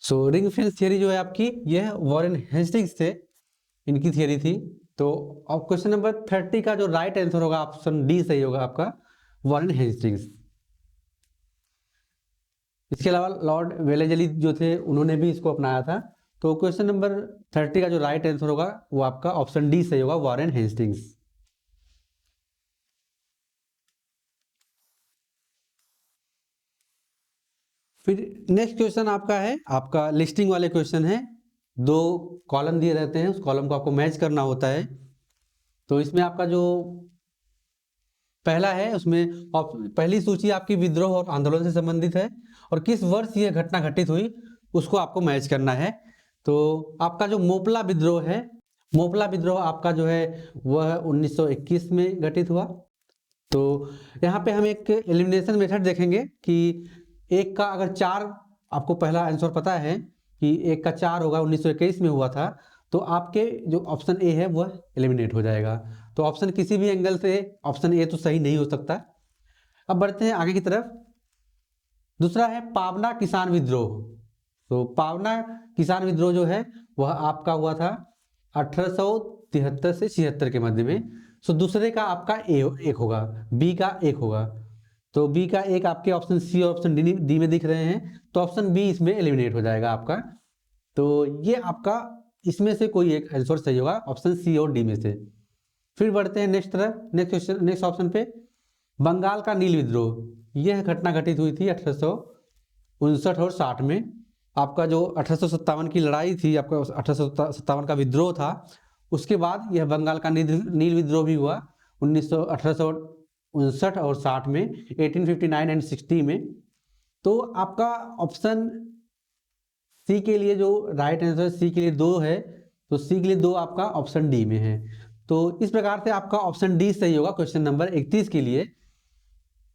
सो रिंग फेंस थियरी जो है आपकी यह वॉरेन हेस्टिंग्स से इनकी थियरी थी। तो अब क्वेश्चन नंबर 30 का जो राइट आंसर होगा ऑप्शन डी सही होगा आपका वॉरेन हेस्टिंग्स। इसके अलावा लॉर्ड वेलेजली जो थे उन्होंने भी इसको अपनाया था। तो क्वेश्चन नंबर 30 का जो राइट आंसर होगा वो आपका ऑप्शन डी सही होगा वॉरेन हेस्टिंग्स। फिर नेक्स्ट क्वेश्चन आपका है, आपका लिस्टिंग वाले क्वेश्चन है। 2 कॉलम दिए रहते हैं, उस कॉलम को आपको मैच करना होता है। तो इसमें आपका जो पहला है उसमें पहली सूची आपकी विद्रोह और आंदोलन से संबंधित है और किस वर्ष यह घटना घटित हुई उसको आपको मैच करना है। तो आपका जो मोपला विद्रोह है, मोपला विद्रोह आपका जो है वह 1921 में घटित हुआ। तो यहाँ पे हम एक एलिमिनेशन मेथड देखेंगे कि एक का अगर 4 आपको पहला आंसर पता है कि एक का 4 होगा 1921 में हुआ था, तो आपके जो ऑप्शन ए है वह एलिमिनेट हो जाएगा। तो ऑप्शन किसी भी एंगल से ऑप्शन ए तो सही नहीं हो सकता। अब बढ़ते हैं आगे की तरफ। दूसरा है पावना किसान विद्रोह। तो पावना किसान विद्रोह जो है वह आपका हुआ था 1873 से 76 के मध्य में। सो दूसरे का आपका ए एक होगा, बी का एक होगा। तो बी का एक आपके ऑप्शन सी और ऑप्शन डी में दिख रहे हैं, तो ऑप्शन बी इसमें एलिमिनेट हो जाएगा आपका। तो ये आपका इसमें से कोई एक आंसर सही होगा ऑप्शन सी और डी में से। फिर बढ़ते हैं नेक्स्ट तरफ, नेक्स्ट ऑप्शन पे। बंगाल का नील विद्रोह, यह घटना घटित हुई थी 1859 और 60 में। आपका जो 1857 की लड़ाई थी, आपका 1857 का विद्रोह था, उसके बाद यह बंगाल का नील विद्रोह भी हुआ 1859 और 60 में, 1859 एंड 60 में। तो आपका ऑप्शन सी के लिए जो राइट आंसर सी के लिए 2 है, तो सी के लिए 2 आपका ऑप्शन डी में है। तो इस प्रकार से आपका ऑप्शन डी सही होगा क्वेश्चन नंबर 31 के लिए।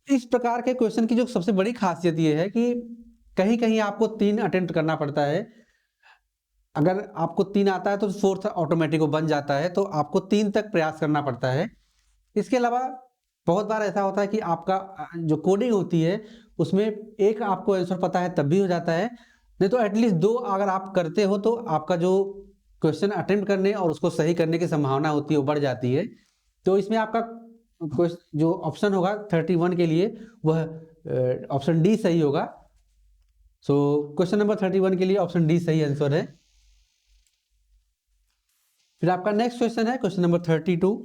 इस प्रकार के क्वेश्चन की जो सबसे बड़ी खासियत ये है कि कहीं कहीं आपको 3 अटेम्प्ट करना पड़ता है। अगर आपको 3 आता है तो 4th ऑटोमेटिक बन जाता है, तो आपको 3 तक प्रयास करना पड़ता है। इसके अलावा बहुत बार ऐसा होता है कि आपका जो कोडिंग होती है उसमें एक आपको आंसर पता है तब भी हो जाता है, नहीं तो एटलीस्ट 2 अगर आप करते हो तो आपका जो क्वेश्चन अटेम्प्ट करने और उसको सही करने की संभावना होती है वो बढ़ जाती है। तो इसमें आपका जो ऑप्शन होगा 31 के लिए वह ऑप्शन डी सही होगा। सो क्वेश्चन नंबर 31 के लिए ऑप्शन डी सही आंसर है। फिर आपका नेक्स्ट क्वेश्चन है क्वेश्चन नंबर 32।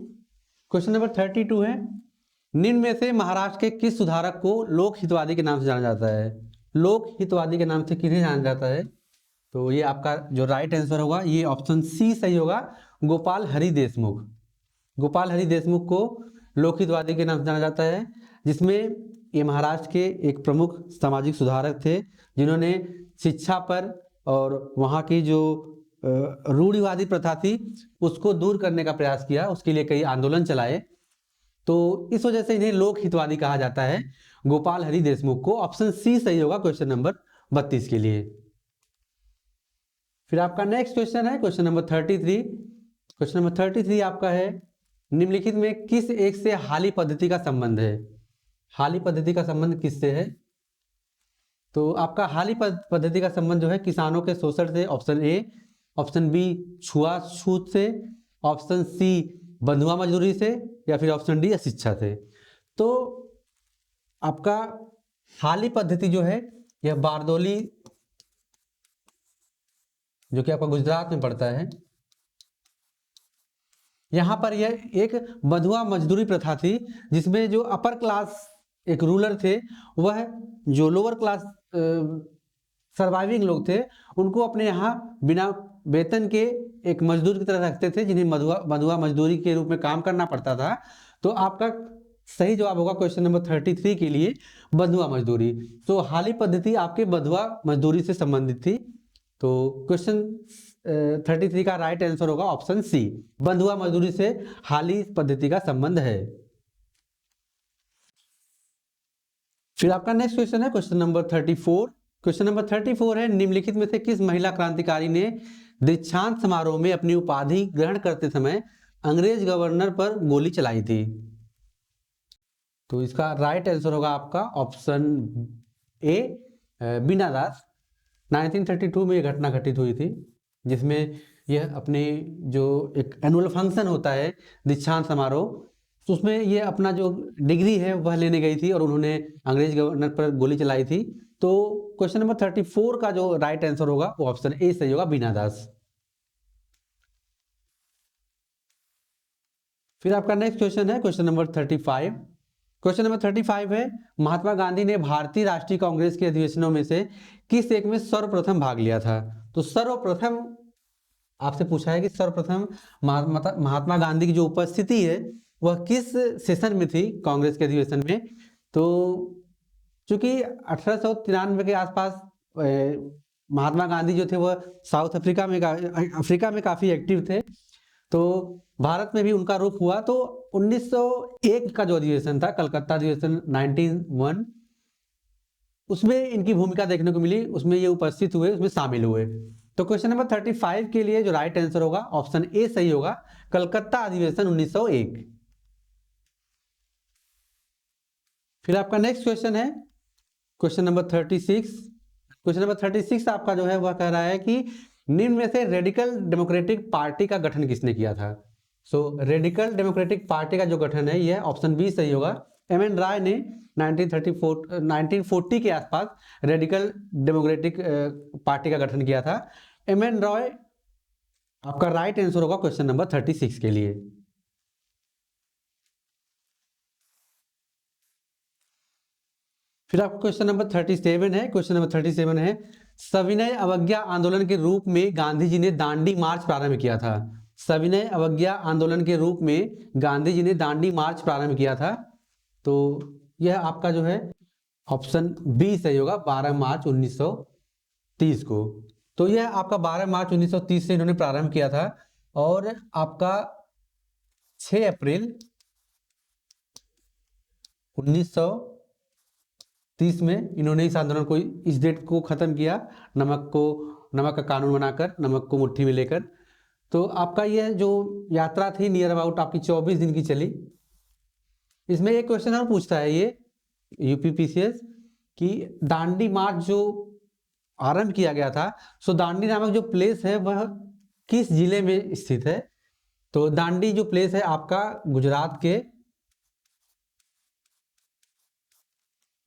क्वेश्चन नंबर 32 है, निम्न में से महाराष्ट्र के किस सुधारक को लोक हितवादी के नाम से जाना जाता है? लोक हितवादी के नाम से किन्हें जाना जाता है? तो ये आपका जो राइट आंसर होगा ये ऑप्शन सी सही होगा, गोपाल हरि देशमुख। गोपाल हरि देशमुख को लोक हितवादी के नाम से जाना जाता है, जिसमें ये महाराष्ट्र के एक प्रमुख सामाजिक सुधारक थे जिन्होंने शिक्षा पर और वहाँ की जो रूढ़िवादी प्रथा थी उसको दूर करने का प्रयास किया, उसके लिए कई आंदोलन चलाए। तो इस वजह से इन्हें लोक हितवादी कहा जाता है, गोपाल हरि देशमुख को। ऑप्शन सी सही होगा क्वेश्चन नंबर 32 के लिए। फिर आपका नेक्स्ट क्वेश्चन है क्वेश्चन नंबर 33। क्वेश्चन नंबर 33 आपका है, निम्नलिखित में किस एक से हाली पद्धति का संबंध है? हाली पद्धति का संबंध किससे है? तो आपका हाली पद्धति का संबंध जो है किसानों के शोषण से, ऑप्शन ए। ऑप्शन बी छुआछूत से, ऑप्शन सी बंधुआ मजदूरी से, या फिर ऑप्शन डी शिक्षा से। तो आपका हाली पद्धति जो है यह बारदोली, जो कि आपका गुजरात में पड़ता है, यहाँ पर यह एक बंधुआ मजदूरी प्रथा थी जिसमें जो अपर क्लास एक रूलर थे वह जो लोअर क्लास सर्वाइविंग लोग थे उनको अपने यहाँ बिना वेतन के एक मजदूर की तरह रखते थे, जिन्हें बंधुआ मजदूरी के रूप में काम करना पड़ता था। तो आपका सही जवाब होगा क्वेश्चन नंबर 33 के लिए बंधुआ मजदूरी। तो हाली पद्धति आपके बंधुआ मजदूरी से संबंधित थी। तो क्वेश्चन 33 का राइट आंसर होगा ऑप्शन सी, बंधुआ मजदूरी से हाली पद्धति का संबंध है। फिर आपका नेक्स्ट क्वेश्चन है क्वेश्चन नंबर 34। क्वेश्चन नंबर 34 है, निम्नलिखित में से किस महिला क्रांतिकारी ने दीक्षांत समारोह में अपनी उपाधि ग्रहण करते समय अंग्रेज गवर्नर पर गोली चलाई थी? तो इसका राइट आंसर होगा आपका ऑप्शन ए, बीना दास। 1932 में यह घटना घटित हुई थी, जिसमें यह अपने जो एक एनुअल फंक्शन होता है दीक्षांत समारोह, तो उसमें ये अपना जो डिग्री है वह लेने गई थी और उन्होंने अंग्रेज गवर्नर पर गोली चलाई थी। तो क्वेश्चन नंबर 34 का जो राइट आंसर होगा वो ऑप्शन ए सही होगा, बीना दास। फिर आपका नेक्स्ट क्वेश्चन है क्वेश्चन नंबर 35। क्वेश्चन नंबर 35 है, महात्मा गांधी ने भारतीय राष्ट्रीय कांग्रेस के अधिवेशनों में से किस एक में सर्वप्रथम भाग लिया था? तो सर्वप्रथम आपसे पूछा है कि सर्वप्रथम महात्मा गांधी की जो उपस्थिति है वह किस सेशन में थी कांग्रेस के अधिवेशन में? तो चूंकि 1893 के आसपास महात्मा गांधी जो थे वह साउथ अफ्रीका में काफी एक्टिव थे, तो भारत में भी उनका रुख हुआ। तो 1901 का जो अधिवेशन था, कलकत्ता अधिवेशन 1901, उसमें इनकी भूमिका देखने को मिली, उसमें ये उपस्थित हुए, उसमें शामिल हुए। तो क्वेश्चन नंबर 35 के लिए जो राइट आंसर होगा ऑप्शन ए सही होगा, कलकत्ता अधिवेशन 1901। फिर आपका नेक्स्ट क्वेश्चन है क्वेश्चन नंबर 36। क्वेश्चन नंबर 36 आपका जो है वह कह रहा है कि निम्न में से रेडिकल डेमोक्रेटिक पार्टी का गठन किसने किया था? सो रेडिकल डेमोक्रेटिक पार्टी का जो गठन है यह ऑप्शन बी सही होगा, एम.एन. राय ने 1940 के आसपास रेडिकल डेमोक्रेटिक पार्टी का गठन किया था। एम.एन. रॉय आपका राइट आंसर होगा क्वेश्चन नंबर 36 के लिए। फिर आपका क्वेश्चन नंबर 37 है। क्वेश्चन नंबर 37 है, सविनय अवज्ञा आंदोलन के रूप में गांधी जी ने दांडी मार्च प्रारंभ किया था। सविनय अवज्ञा आंदोलन के रूप में गांधी जी ने दांडी मार्च प्रारंभ किया था। तो यह आपका जो है ऑप्शन बी सही होगा, 12 मार्च 1930 को। तो यह आपका 12 मार्च 1930 से इन्होंने प्रारंभ किया था और आपका 6 अप्रैल 1930 में इन्होंने इस आंदोलन को, इस डेट को खत्म किया, नमक का कानून बनाकर, नमक को मुट्ठी में लेकर। तो आपका यह जो यात्रा थी नियर अबाउट आपकी 24 दिन की चली। इसमें एक क्वेश्चन और पूछता है ये यूपीपीसीएस कि दांडी मार्च जो आरंभ किया गया था, सो दांडी नामक जो प्लेस है वह किस जिले में स्थित है? तो दांडी जो प्लेस है आपका गुजरात के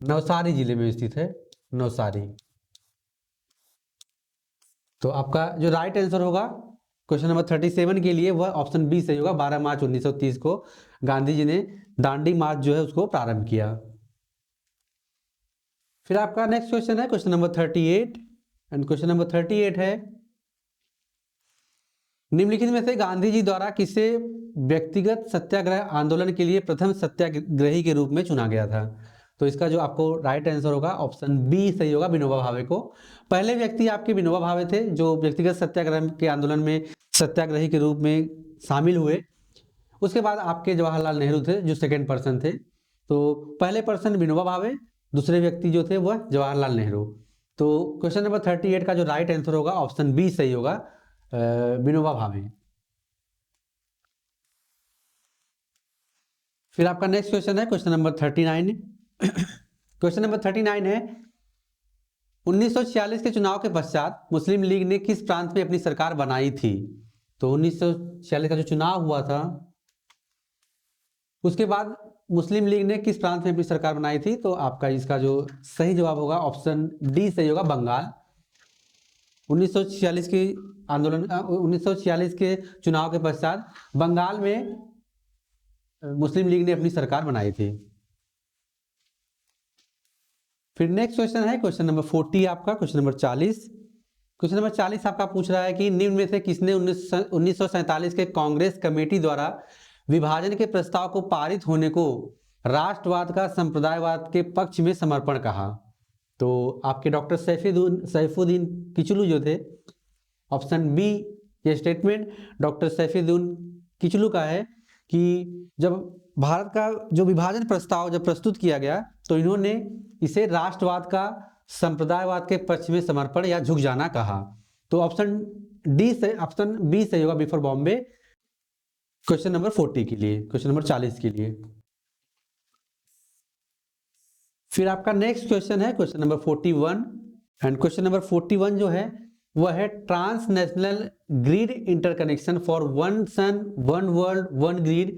नवसारी जिले में स्थित है, नवसारी। तो आपका जो राइट आंसर होगा क्वेश्चन नंबर 37 के लिए वह ऑप्शन बी सही होगा। 12 मार्च 1930 को गांधी जी ने दांडी मार्च जो है उसको प्रारंभ किया। फिर आपका नेक्स्ट क्वेश्चन है question number 38 and question number 38 है निम्नलिखित में से गांधी जी द्वारा किसे व्यक्तिगत सत्याग्रह आंदोलन के लिए प्रथम सत्याग्रही के रूप में चुना गया था? तो इसका जो आपको राइट आंसर होगा ऑप्शन बी सही होगा, विनोबा भावे को। पहले व्यक्ति आपके विनोबा भावे थे जो व्यक्तिगत सत्याग्रह के आंदोलन में सत्याग्रही के रूप में शामिल हुए। उसके बाद आपके जवाहरलाल नेहरू थे जो सेकेंड पर्सन थे। तो पहले पर्सन विनोबा भावे, दूसरे व्यक्ति जो थे वह जवाहरलाल नेहरू। तो क्वेश्चन नंबर 38 का जो राइट आंसर होगा ऑप्शन बी सही होगा, विनोबा भावे। फिर आपका नेक्स्ट क्वेश्चन है क्वेश्चन नंबर 39। क्वेश्चन नंबर 39 है 1946 के चुनाव के पश्चात मुस्लिम लीग ने किस प्रांत में अपनी सरकार बनाई थी? तो 1946 का जो चुनाव हुआ था उसके बाद मुस्लिम लीग ने किस प्रांत में अपनी सरकार बनाई थी? तो आपका इसका जो सही जवाब होगा ऑप्शन डी सही होगा, बंगाल। 1946 के आंदोलन 1946 के चुनाव के पश्चात बंगाल में मुस्लिम लीग ने अपनी सरकार बनाई थी। फिर नेक्स्ट क्वेश्चन है क्वेश्चन नंबर 40 आपका क्वेश्चन नंबर 40। क्वेश्चन नंबर 40 आपका पूछ रहा है कि निम्न में से किसने 1947 के कांग्रेस कमेटी द्वारा विभाजन के प्रस्ताव को पारित होने को राष्ट्रवाद का संप्रदायवाद के पक्ष में समर्पण कहा? तो आपके डॉक्टर सैफुद्दीन किचलू जो थे, ऑप्शन बी ये स्टेटमेंट डॉक्टर सैफुद्दीन किचलू का है कि जब भारत का जो विभाजन प्रस्ताव जब प्रस्तुत किया गया तो इन्होंने इसे राष्ट्रवाद का संप्रदायवाद के पक्ष में समर्पण या झुक जाना कहा। तो ऑप्शन बी सही होगा, B for Bombay, question number 40 के लिए, क्वेश्चन नंबर 40 के लिए। फिर आपका नेक्स्ट क्वेश्चन है question number 41 and question number 41 जो है वह है transnational grid interconnection for one sun one world one grid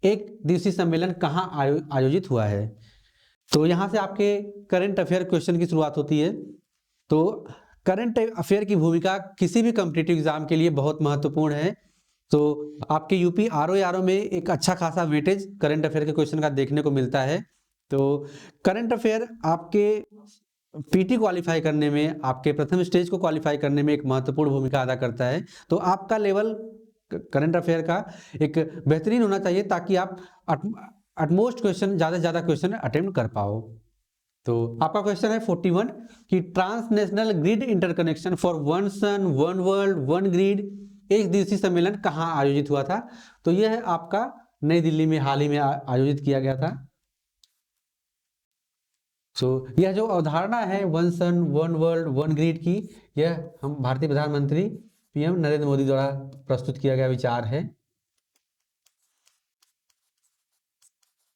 एक दिवसीय सम्मेलन कहाँ आयोजित हुआ है? तो यहाँ से आपके करंट अफेयर क्वेश्चन की शुरुआत होती है। तो करंट अफेयर की भूमिका किसी भी कॉम्पिटिटिव एग्जाम के लिए बहुत महत्वपूर्ण है। तो आपके यूपी आरओ में एक अच्छा खासा वेटेज करंट अफेयर के क्वेश्चन का देखने को मिलता है। तो करंट अफेयर आपके पीटी क्वालिफाई करने में, आपके प्रथम स्टेज को क्वालिफाई करने में एक महत्वपूर्ण भूमिका अदा करता है। तो आपका लेवल करंट अफेयर का एक बेहतरीन होना चाहिए ताकि आप अटमोस्ट क्वेश्चन, ज़्यादा से ज़्यादा क्वेश्चन अटेम्प्ट कर पाओ। तो आपका क्वेश्चन है 41 कि transnational grid interconnection for one sun one world one grid एक दिवसीय सम्मेलन कहाँ आयोजित हुआ था? तो यह आपका नई दिल्ली में हाल ही में आयोजित किया गया था। यह जो अवधारणा है one sun one world one grid की, यह हम भारतीय प्रधानमंत्री पीएम नरेंद्र मोदी द्वारा प्रस्तुत किया गया विचार है।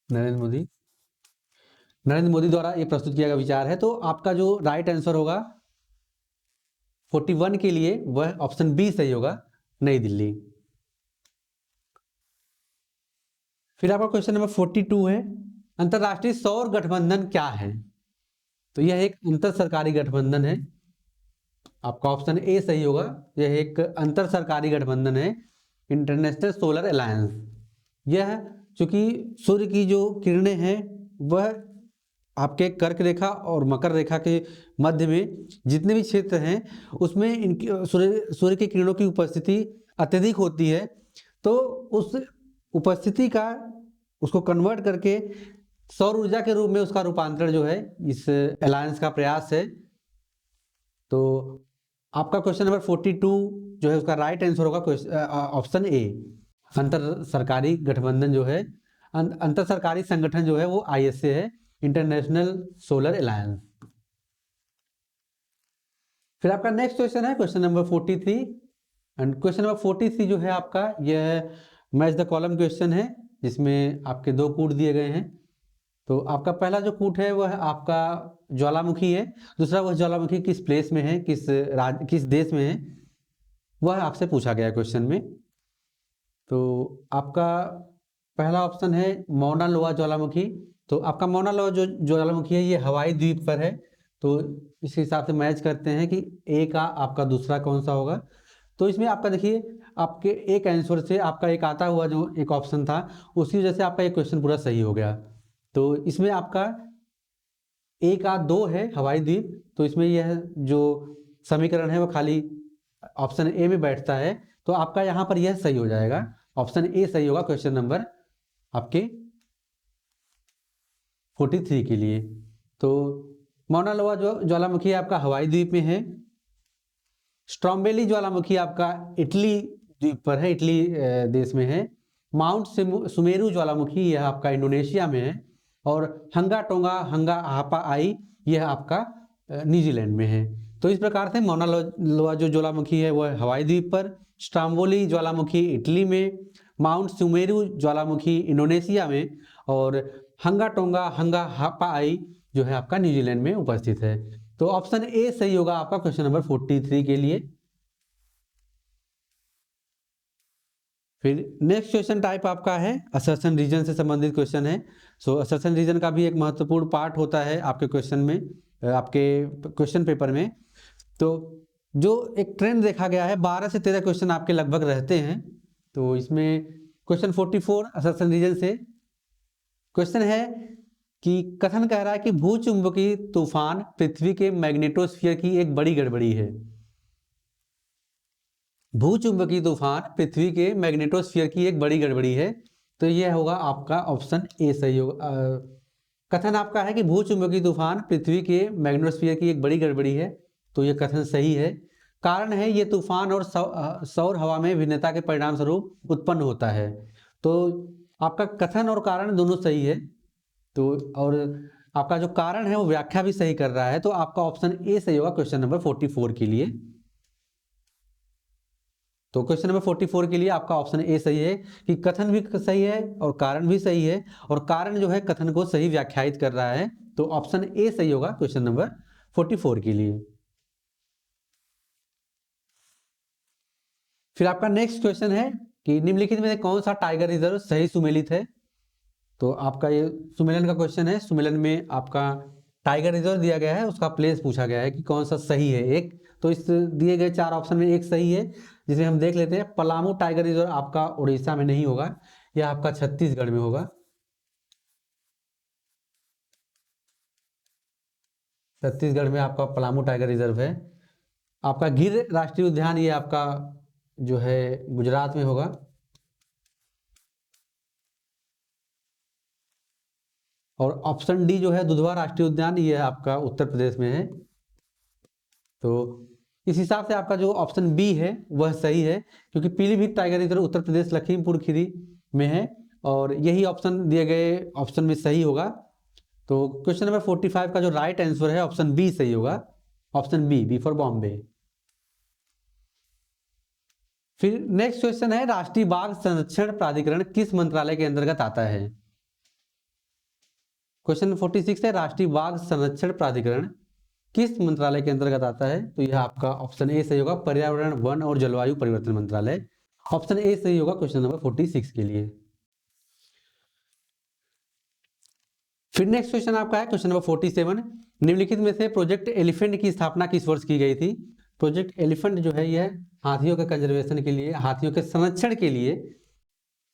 नरेंद्र मोदी द्वारा यह प्रस्तुत किया गया विचार है। तो आपका जो राइट आंसर होगा 41 के लिए वह ऑप्शन बी सही होगा, नई दिल्ली। फिर आपका क्वेश्चन नंबर 42 है अंतरराष्ट्रीय सौर गठबंधन क्या है? तो यह एक अंतर सरकारी गठबंधन है। आपका ऑप्शन ए सही होगा, यह एक अंतर सरकारी गठबंधन है, इंटरनेशनल सोलर अलायंस। यह चूंकि सूर्य की जो किरणें हैं वह आपके कर्क रेखा और मकर रेखा के मध्य में जितने भी क्षेत्र हैं उसमें इनकी सूर्य की किरणों की उपस्थिति अत्यधिक होती है। तो उस उपस्थिति का उसको कन्वर्ट करके सौर ऊर्जा के रूप में उसका रूपांतरण जो है इस अलायंस का प्रयास है। तो आपका क्वेश्चन नंबर 42 जो है उसका राइट आंसर होगा ऑप्शन ए, अंतर सरकारी गठबंधन जो है, अंतर सरकारी संगठन जो है वो ISA है, इंटरनेशनल सोलर अलायंस। फिर आपका नेक्स्ट क्वेश्चन है question number 43 and question number 43 जो है आपका यह मैच द कॉलम क्वेश्चन है। जिसमें आपके 2 कूट दिए गए हैं। तो आपका पहला जो कूट है वह आपका ज्वालामुखी है, दूसरा वह ज्वालामुखी किस प्लेस में है, किस देश में है, वह आपसे पूछा गया है क्वेश्चन में। तो आपका पहला ऑप्शन है मौना लोआ ज्वालामुखी। तो आपका मौना लोआ जो ज्वालामुखी है ये हवाई द्वीप पर है। तो इस हिसाब से मैच करते हैं कि ए का आपका दूसरा कौन सा होगा। तो इसमें आपका देखिए, आपके एक आंसर से आपका एक आता हुआ जो एक ऑप्शन था, उसकी वजह से आपका एक क्वेश्चन पूरा सही हो गया। तो इसमें आपका ए का 2 है हवाई द्वीप, तो इसमें यह जो समीकरण है वो खाली ऑप्शन ए में बैठता है। तो आपका यहाँ पर यह सही हो जाएगा, ऑप्शन ए सही होगा क्वेश्चन नंबर आपके 43 के लिए। तो मौना लोआ जो ज्वालामुखी आपका हवाई द्वीप में है। स्ट्रोम्बेली ज्वालामुखी आपका इटली द्वीप पर है, इटली देश में है। माउंट सुमेरु ज्वालामुखी यह आपका इंडोनेशिया में है। और हंगा टोंगा हंगा हापा आई यह आपका न्यूजीलैंड में है। तो इस प्रकार से मौना लोआ जो ज्वालामुखी है वह हवाई द्वीप पर, स्ट्रोम्बोली ज्वालामुखी इटली में, माउंट सुमेरु ज्वालामुखी इंडोनेशिया में, और हंगा टोंगा हंगा हापा आई जो है आपका न्यूजीलैंड में उपस्थित है। तो ऑप्शन ए सही होगा आपका क्वेश्चन नंबर 43 के लिए। फिर नेक्स्ट क्वेश्चन टाइप आपका है असर्शन रीजन से संबंधित क्वेश्चन है। सो असर्शन रीजन का भी एक महत्वपूर्ण पार्ट होता है आपके क्वेश्चन में, आपके क्वेश्चन पेपर में। तो जो एक ट्रेंड देखा गया है 12 से 13 क्वेश्चन आपके लगभग रहते हैं। तो इसमें क्वेश्चन 44 असर्शन रीजन से क्वेश्चन है कि कथन कह रहा है कि भूचुंबकीय तूफान पृथ्वी के मैग्नेटोस्फीयर की एक बड़ी गड़बड़ी है। भूचुंबकीय तूफान पृथ्वी के मैग्नेटोस्फीयर की एक बड़ी गड़बड़ी है। तो यह होगा आपका ऑप्शन ए सही होगा। कथन आपका है कि भूचुंबकीय तूफान पृथ्वी के मैग्नेटोस्फीयर की एक बड़ी गड़बड़ी है। तो यह कथन सही है। कारण है ये तूफान और सौर हवा में भिन्नता के परिणाम स्वरूप उत्पन्न होता है। तो आपका कथन और कारण दोनों सही है। तो और आपका जो कारण है वो व्याख्या भी सही कर रहा है। तो आपका ऑप्शन ए सही होगा क्वेश्चन नंबर 44 के लिए। तो क्वेश्चन नंबर 44 के लिए आपका ऑप्शन ए सही है कि कथन भी सही है और कारण भी सही है, और कारण जो है कथन को सही व्याख्यायित कर रहा है। तो ऑप्शन ए सही होगा क्वेश्चन नंबर 44 के लिए। फिर आपका नेक्स्ट क्वेश्चन है कि निम्नलिखित में कौन सा टाइगर रिजर्व सही सुमेलित है। तो आपका ये सुमेलन का क्वेश्चन है। सुमेलन में आपका टाइगर रिजर्व दिया गया है, उसका प्लेस पूछा गया है कि कौन सा सही है एक। तो इस दिए गए 4 ऑप्शन में एक सही है, जिसे हम देख लेते हैं। पलामू टाइगर रिजर्व आपका उड़ीसा में नहीं होगा, यह आपका छत्तीसगढ़ में होगा। छत्तीसगढ़ में आपका पलामू टाइगर रिजर्व है। आपका गिर राष्ट्रीय उद्यान ये आपका जो है गुजरात में होगा। और ऑप्शन डी जो है दुधवा राष्ट्रीय उद्यान ये आपका उत्तर प्रदेश में है। तो इस हिसाब से आपका जो ऑप्शन बी है वह सही है, क्योंकि पीलीभीत टाइगर रिजर्व उत्तर प्रदेश लखीमपुर खीरी में है, और यही ऑप्शन दिए गए ऑप्शन में सही होगा। तो क्वेश्चन नंबर 45 का जो राइट आंसर है ऑप्शन बी सही होगा, ऑप्शन बी फॉर बॉम्बे। फिर नेक्स्ट क्वेश्चन है राष्ट्रीय बाघ संरक्षण प्राधिकरण किस मंत्रालय के अंतर्गत आता है। क्वेश्चन 46 है राष्ट्रीय बाघ संरक्षण प्राधिकरण किस मंत्रालय के अंतर्गत आता है। तो यह आपका ऑप्शन ए सही होगा, पर्यावरण वन और जलवायु परिवर्तन मंत्रालय। ऑप्शन ए सही होगा क्वेश्चन नंबर 46 के लिए। फिर नेक्स्ट क्वेश्चन आपका है क्वेश्चन नंबर 47, निम्नलिखित में से प्रोजेक्ट एलिफेंट की स्थापना किस वर्ष की गई थी। प्रोजेक्ट एलिफेंट जो है यह हाथियों के कंजर्वेशन के लिए, हाथियों के संरक्षण के लिए,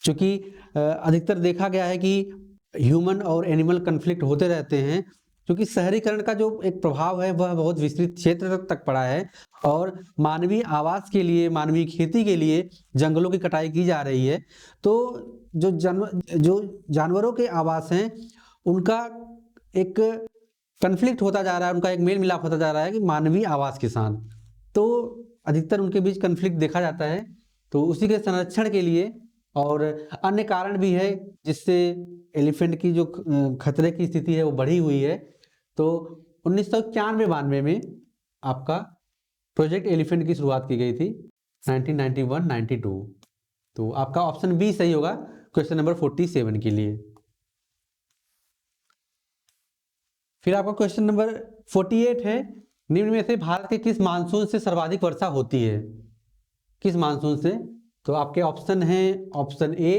क्योंकि अधिकतर देखा गया है कि ह्यूमन और एनिमल कन्फ्लिक्ट होते रहते हैं, क्योंकि शहरीकरण का जो एक प्रभाव है वह बहुत विस्तृत क्षेत्र तक पड़ा है, और मानवीय आवास के लिए, मानवीय खेती के लिए जंगलों की कटाई की जा रही है। तो जो जानवरों के आवास हैं उनका एक कन्फ्लिक्ट होता जा रहा है, उनका एक मेल मिलाप होता जा रहा है कि मानवीय आवास के साथ। तो अधिकतर उनके बीच कन्फ्लिक्ट देखा जाता है। तो उसी के संरक्षण के लिए, और अन्य कारण भी है जिससे एलिफेंट की जो खतरे की स्थिति है वो बढ़ी हुई है। तो 1991-92 में आपका प्रोजेक्ट एलिफेंट की शुरुआत की गई थी, 1991-92। तो आपका ऑप्शन बी सही होगा क्वेश्चन नंबर 47 के लिए। फिर आपका क्वेश्चन नंबर 48 है, निम्न में से भारत के किस मानसून से सर्वाधिक वर्षा होती है? किस मानसून से? तो आपके ऑप्शन हैं, ऑप्शन ए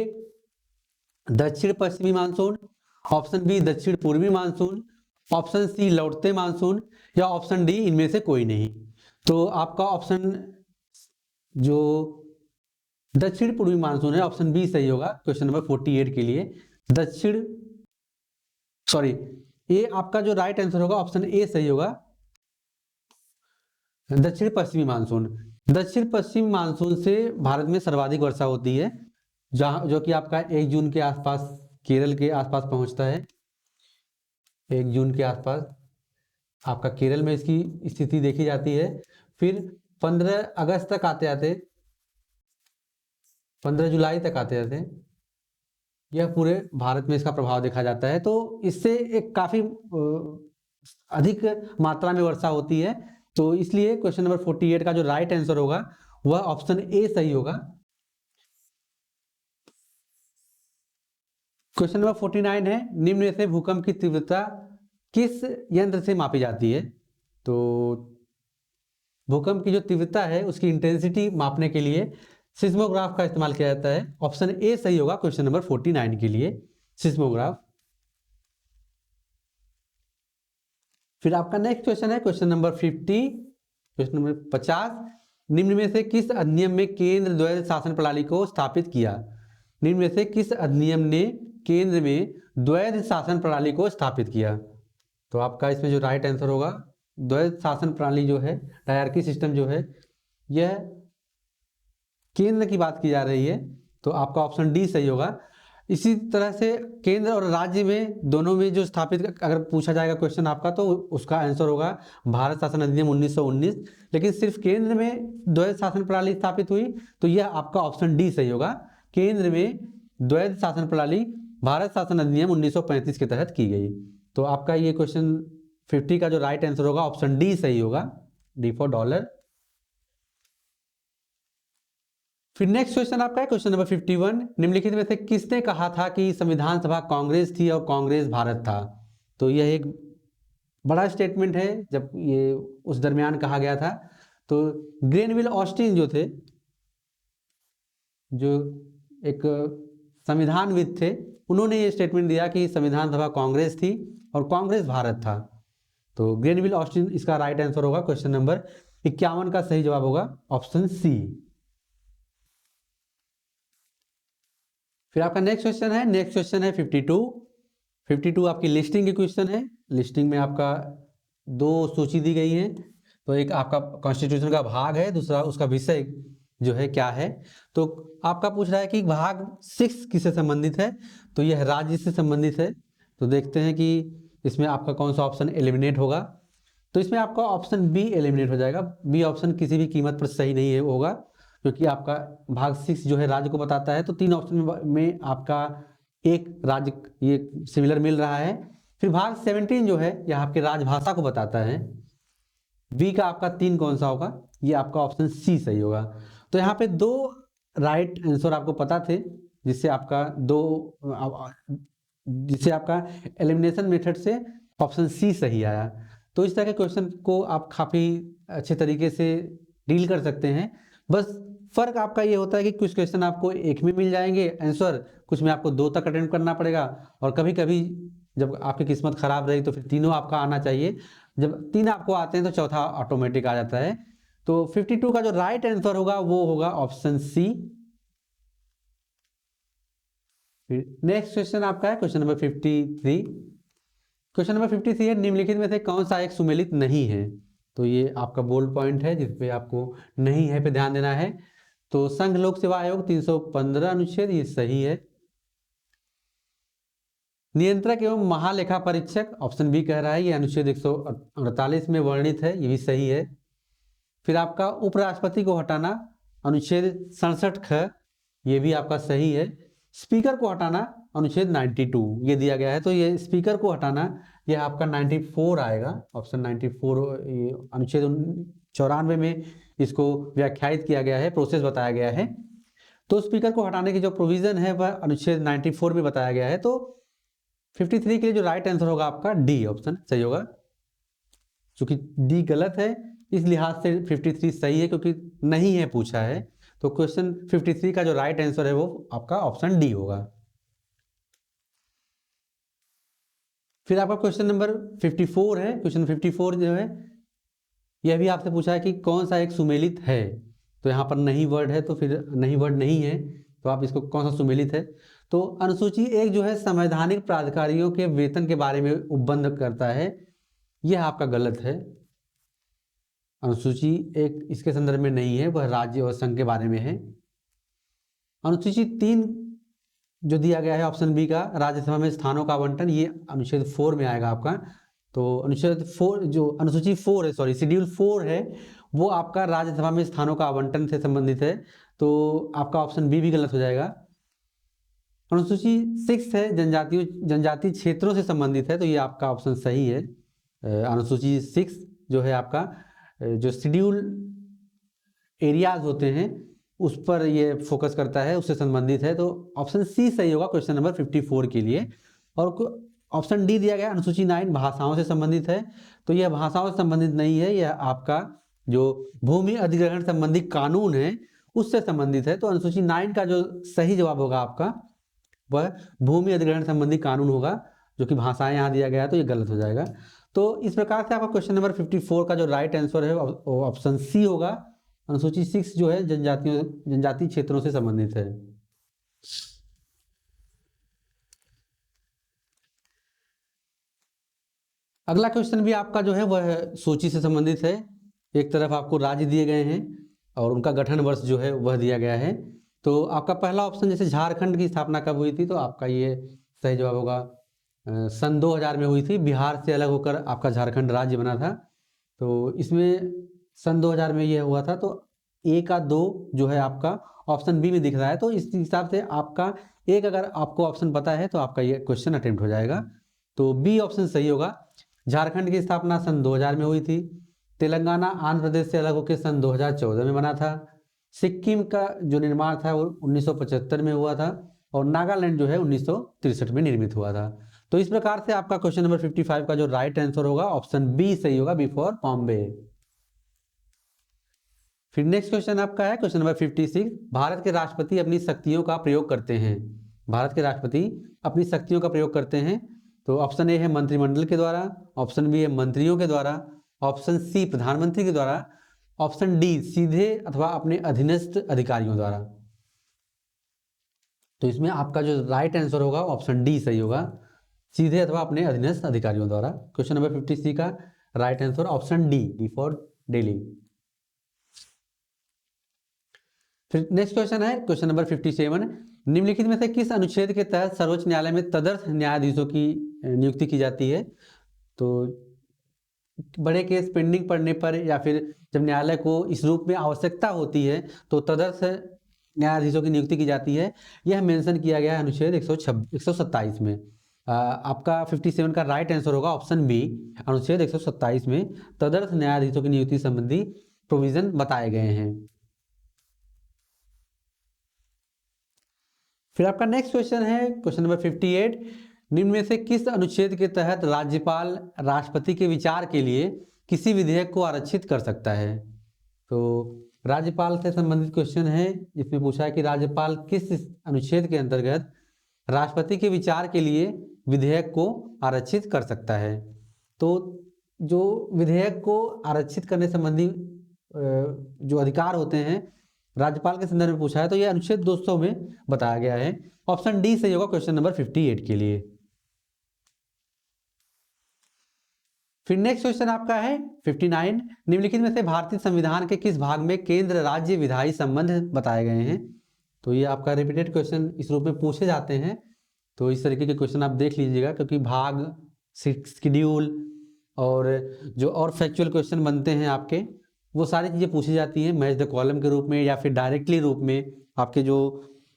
दक्षिण पश्चिमी मानसून, ऑप्शन बी दक्षिण पूर्वी मानसून, ऑप्शन सी लौटते मानसून, या ऑप्शन डी इनमें से कोई नहीं। तो आपका ऑप्शन जो दक्षिण पूर्वी मानसून है, ऑप्शन बी सही होगा क्वेश्चन नंबर 48 के लिए। दक्षिण सॉरी ये आपका जो राइट आंसर होगा ऑप्शन ए सही होगा, दक्षिण पश्चिमी मानसून। दक्षिण पश्चिमी मानसून से भारत में सर्वाधिक वर्षा होती है, जहां जो कि आपका 1 जून के आसपास केरल के आसपास पहुंचता है। 1 जून के आसपास आपका केरल में इसकी स्थिति देखी जाती है। फिर 15 अगस्त तक आते आते 15 जुलाई तक आते आते यह पूरे भारत में इसका प्रभाव देखा जाता है। तो इससे एक काफी अधिक मात्रा में वर्षा होती है। तो इसलिए क्वेश्चन नंबर 48 का जो राइट आंसर होगा वह ऑप्शन ए सही होगा। क्वेश्चन नंबर 49 है, निम्न में से भूकंप की तीव्रता किस यंत्र से मापी जाती है? तो भूकंप की जो तीव्रता है उसकी इंटेंसिटी मापने के लिए सिस्मोग्राफ का इस्तेमाल किया जाता है। ऑप्शन ए सही होगा क्वेश्चन नंबर 49 के लिए, सिस्मोग्राफ। फिर आपका नेक्स्ट क्वेश्चन है क्वेश्चन नंबर 50, क्वेश्चन नंबर 50, निम्न में से किस अधिनियम में केंद्र द्वैध शासन प्रणाली को स्थापित किया? निम्न में से किस अधिनियम ने केंद्र में द्वैध शासन प्रणाली को स्थापित किया? तो आपका इसमें जो राइट आंसर होगा, द्वैध शासन प्रणाली जो है, डायरकी सिस्टम जो है, यह केंद्र की बात की जा रही है। तो आपका ऑप्शन डी सही होगा। इसी तरह से केंद्र और राज्य में दोनों में जो स्थापित, अगर पूछा जाएगा क्वेश्चन आपका, तो उसका आंसर होगा भारत शासन अधिनियम 1919। लेकिन सिर्फ केंद्र में द्वैध शासन प्रणाली स्थापित हुई, तो यह आपका ऑप्शन डी सही होगा। केंद्र में द्वैध शासन प्रणाली भारत शासन अधिनियम 1935 के तहत की गई। तो आपका ये क्वेश्चन 50 का जो राइट आंसर होगा ऑप्शन डी सही होगा, डी फॉर डॉलर। फिर नेक्स्ट क्वेश्चन आपका है क्वेश्चन नंबर 51, निम्नलिखित में से किसने कहा था कि संविधान सभा कांग्रेस थी और कांग्रेस भारत था? तो यह एक बड़ा स्टेटमेंट है, जब ये उस दरमियान कहा गया था। तो ग्रेनविल ऑस्टिन जो थे, जो एक संविधानविद थे, उन्होंने ये स्टेटमेंट दिया कि संविधान सभा कांग्रेस थी और कांग्रेस भारत था। तो ग्रेनविल ऑस्टिन इसका राइट आंसर होगा। क्वेश्चन नंबर 51 का सही जवाब होगा ऑप्शन सी। फिर आपका नेक्स्ट क्वेश्चन है, नेक्स्ट क्वेश्चन है 52 आपकी लिस्टिंग की क्वेश्चन है। लिस्टिंग में आपका 2 सूची दी गई है। तो एक आपका कॉन्स्टिट्यूशन का भाग है, दूसरा उसका विषय जो है क्या है। तो आपका पूछ रहा है कि भाग 6 किससे संबंधित है? तो यह राज्य से संबंधित है। तो देखते हैं कि इसमें आपका कौन सा ऑप्शन एलिमिनेट होगा। तो इसमें आपका ऑप्शन बी एलिमिनेट हो जाएगा। बी ऑप्शन किसी भी कीमत पर सही नहीं है होगा, क्योंकि आपका भाग 6 जो है राज्य को बताता है। तो 3 ऑप्शन में आपका एक राज्य ये सिमिलर मिल रहा है। फिर भाग 17 जो है यह आपके राजभाषा को बताता है। बी का आपका 3 कौन सा होगा? ये आपका ऑप्शन सी सही होगा। तो यहाँ पे 2 राइट आंसर आपको पता थे, जिससे आपका एलिमिनेशन मेथड से ऑप्शन सी सही आया। तो इस तरह के क्वेश्चन को आप काफी अच्छे तरीके से डील कर सकते हैं। बस फर्क आपका ये होता है कि कुछ क्वेश्चन आपको एक में मिल जाएंगे आंसर, कुछ में आपको 2 तक अटेम्प्ट करना पड़ेगा, और कभी कभी जब आपकी किस्मत खराब रही तो फिर तीनों आपका आना चाहिए। जब 3 आपको आते हैं तो चौथा ऑटोमेटिक आ जाता है। तो 52 का जो राइट आंसर होगा वो होगा ऑप्शन सी। नेक्स्ट क्वेश्चन आपका है क्वेश्चन नंबर 53। क्वेश्चन नंबर 53 है, निम्नलिखित में से कौन सा एक सुमेलित नहीं है? तो ये आपका बोल्ड पॉइंट है, जिसपे आपको नहीं है पे ध्यान देना है। तो संघ लोक सेवा आयोग 315 अनुच्छेद ये सही है। नियंत्रक एवं महालेखा परीक्षक ऑप्शन बी कह रहा है, ये अनुच्छेद 148 में वर्णित है, ये भी सही है। फिर आपका उपराष्ट्रपति को हटाना अनुच्छेद 67 ख, ये भी आपका सही है। स्पीकर को हटाना अनुच्छेद 92 ये दिया गया है, तो ये स्पीकर को हटाना ये आपका 94 आएगा, ऑप्शन 94 अनुच्छेद 94 में इसको व्याख्यायित किया गया है, प्रोसेस बताया गया है। तो स्पीकर को हटाने की जो प्रोविजन है वह अनुच्छेद 94 में बताया गया है। तो 53 के लिए जो राइट आंसर होगा आपका डी ऑप्शन सही होगा, क्योंकि डी गलत है इस लिहाज से 53 सही है, क्योंकि नहीं है पूछा है। तो क्वेश्चन 53 का जो राइट आंसर है वो आपका ऑप्शन डी होगा। फिर आपका क्वेश्चन नंबर 54 है। क्वेश्चन 54 जो है यह भी आपसे पूछा है कि कौन सा एक सुमेलित है। तो यहाँ पर नहीं वर्ड है, तो फिर नहीं वर्ड नहीं है, तो आप इसको कौन सा सुमेलित है। तो अनुसूची एक जो है संवैधानिक प्राधिकारियों के वेतन के बारे में उपबंध करता है, यह आपका गलत है। अनुसूची एक इसके संदर्भ में नहीं है, वह राज्य और संघ के बारे में है। अनुसूची 3 जो दिया गया है ऑप्शन बी का, राज्यसभा में स्थानों का आवंटन, ये अनुच्छेद 4 में आएगा आपका। तो अनुच्छेद 4 जो अनुसूची 4 है, सॉरी शेड्यूल 4 है, वो आपका राज्यसभा में स्थानों का आवंटन से संबंधित है। तो आपका ऑप्शन बी भी गलत हो जाएगा। अनुसूची 6 है, जनजातीय क्षेत्रों से संबंधित है, तो ये आपका ऑप्शन सही है। अनुसूची 6 जो है आपका जो शेड्यूल एरियाज होते हैं उस पर ये फोकस करता है, उससे संबंधित है। तो ऑप्शन सी सही होगा क्वेश्चन नंबर 54 के लिए। और ऑप्शन डी दिया गया अनुसूची 9 भाषाओं से संबंधित है, तो यह भाषाओं से संबंधित नहीं है, यह आपका जो भूमि अधिग्रहण संबंधी कानून है उससे संबंधित है। तो अनुसूची 9 का जो सही जवाब होगा आपका वह भूमि अधिग्रहण संबंधी कानून होगा, जो कि भाषाएं यहाँ दिया गया है, तो ये गलत हो जाएगा। तो इस प्रकार से आपका क्वेश्चन नंबर 54 का जो राइट आंसर है वो ऑप्शन सी होगा। अनुसूची 6 जो है जनजातीय क्षेत्रों से संबंधित है। अगला क्वेश्चन भी आपका जो है वह सूची से संबंधित है। एक तरफ आपको राज्य दिए गए हैं और उनका गठन वर्ष जो है वह दिया गया है। तो आपका पहला ऑप्शन जैसे झारखंड की स्थापना कब हुई थी, तो आपका ये सही जवाब होगा सन 2000 में हुई थी। बिहार से अलग होकर आपका झारखंड राज्य बना था, तो इसमें सन 2000 में यह हुआ था। तो ए का 2 जो है आपका ऑप्शन बी में दिख रहा है, तो इस हिसाब से आपका एक अगर आपको ऑप्शन पता है तो आपका ये क्वेश्चन अटेम्प्ट हो जाएगा। तो बी ऑप्शन सही होगा। झारखंड की स्थापना सन 2000 में हुई थी। तेलंगाना आंध्र प्रदेश से अलग होकर सन 2014 में बना था। सिक्किम का जो निर्माण था वो 1975 में हुआ था, और नागालैंड जो है 1963 में निर्मित हुआ था। तो इस प्रकार से आपका क्वेश्चन नंबर 55 का जो राइट आंसर होगा ऑप्शन बी सही होगा, बी फॉर बॉम्बे। फिर नेक्स्ट क्वेश्चन आपका है क्वेश्चन नंबर 56। भारत के राष्ट्रपति अपनी शक्तियों का प्रयोग करते हैं। भारत के राष्ट्रपति अपनी शक्तियों का प्रयोग करते हैं। तो ऑप्शन ए है मंत्रिमंडल के द्वारा, ऑप्शन बी है मंत्रियों के द्वारा, ऑप्शन सी प्रधानमंत्री के द्वारा, ऑप्शन डी सीधे अथवा अपने अधीनस्थ अधिकारियों द्वारा। तो इसमें आपका जो राइट आंसर होगा ऑप्शन डी सही होगा, सीधे अथवा अपने अधीनस्थ अधिकारियों द्वारा। क्वेश्चन नंबर 56 का right answer option D, D for Delhi. फिर नेक्स्ट क्वेश्चन है क्वेश्चन नंबर 57। निम्नलिखित में से किस अनुच्छेद के तहत सर्वोच्च न्यायालय में तदर्थ न्यायाधीशों की नियुक्ति की जाती है। तो बड़े केस पेंडिंग पड़ने पर या फिर जब न्यायालय को इस रूप में आवश्यकता होती है तो तदर्थ न्यायाधीशों की नियुक्ति की जाती है। यह मेंशन किया गया है अनुच्छेद 127 में। आपका 57 का राइट आंसर होगा ऑप्शन बी, अनुच्छेद 127 में तदर्थ न्यायाधीशों की नियुक्ति संबंधी प्रोविजन बताए गए हैं। फिर आपका नेक्स्ट क्वेश्चन है क्वेश्चन नंबर 58। निम्न में से किस अनुच्छेद के तहत राज्यपाल राष्ट्रपति के विचार के लिए किसी विधेयक को आरक्षित कर सकता है। तो राज्यपाल से संबंधित क्वेश्चन है, इसमें पूछा है कि राज्यपाल किस अनुच्छेद के अंतर्गत राष्ट्रपति के विचार के लिए विधेयक को आरक्षित कर सकता है। तो जो विधेयक को आरक्षित करने संबंधी जो अधिकार होते हैं राज्यपाल के संदर्भ में पूछा है, तो यह अनुच्छेद 200 में बताया गया है। ऑप्शन डी सही होगा क्वेश्चन नंबर 58 के लिए। फिर नेक्स्ट क्वेश्चन आपका है 59। निम्नलिखित में से भारतीय संविधान के किस भाग में केंद्र राज्य विधायी संबंध बताए गए हैं। तो ये आपका रिपीटेड क्वेश्चन इस रूप में पूछे जाते हैं, तो इस तरीके के क्वेश्चन आप देख लीजिएगा, क्योंकि भाग, शेड्यूल और जो और फैक्चुअल क्वेश्चन बनते हैं आपके, वो सारी चीज़ें पूछी जाती हैं मैच द कॉलम के रूप में या फिर डायरेक्टली रूप में। आपके जो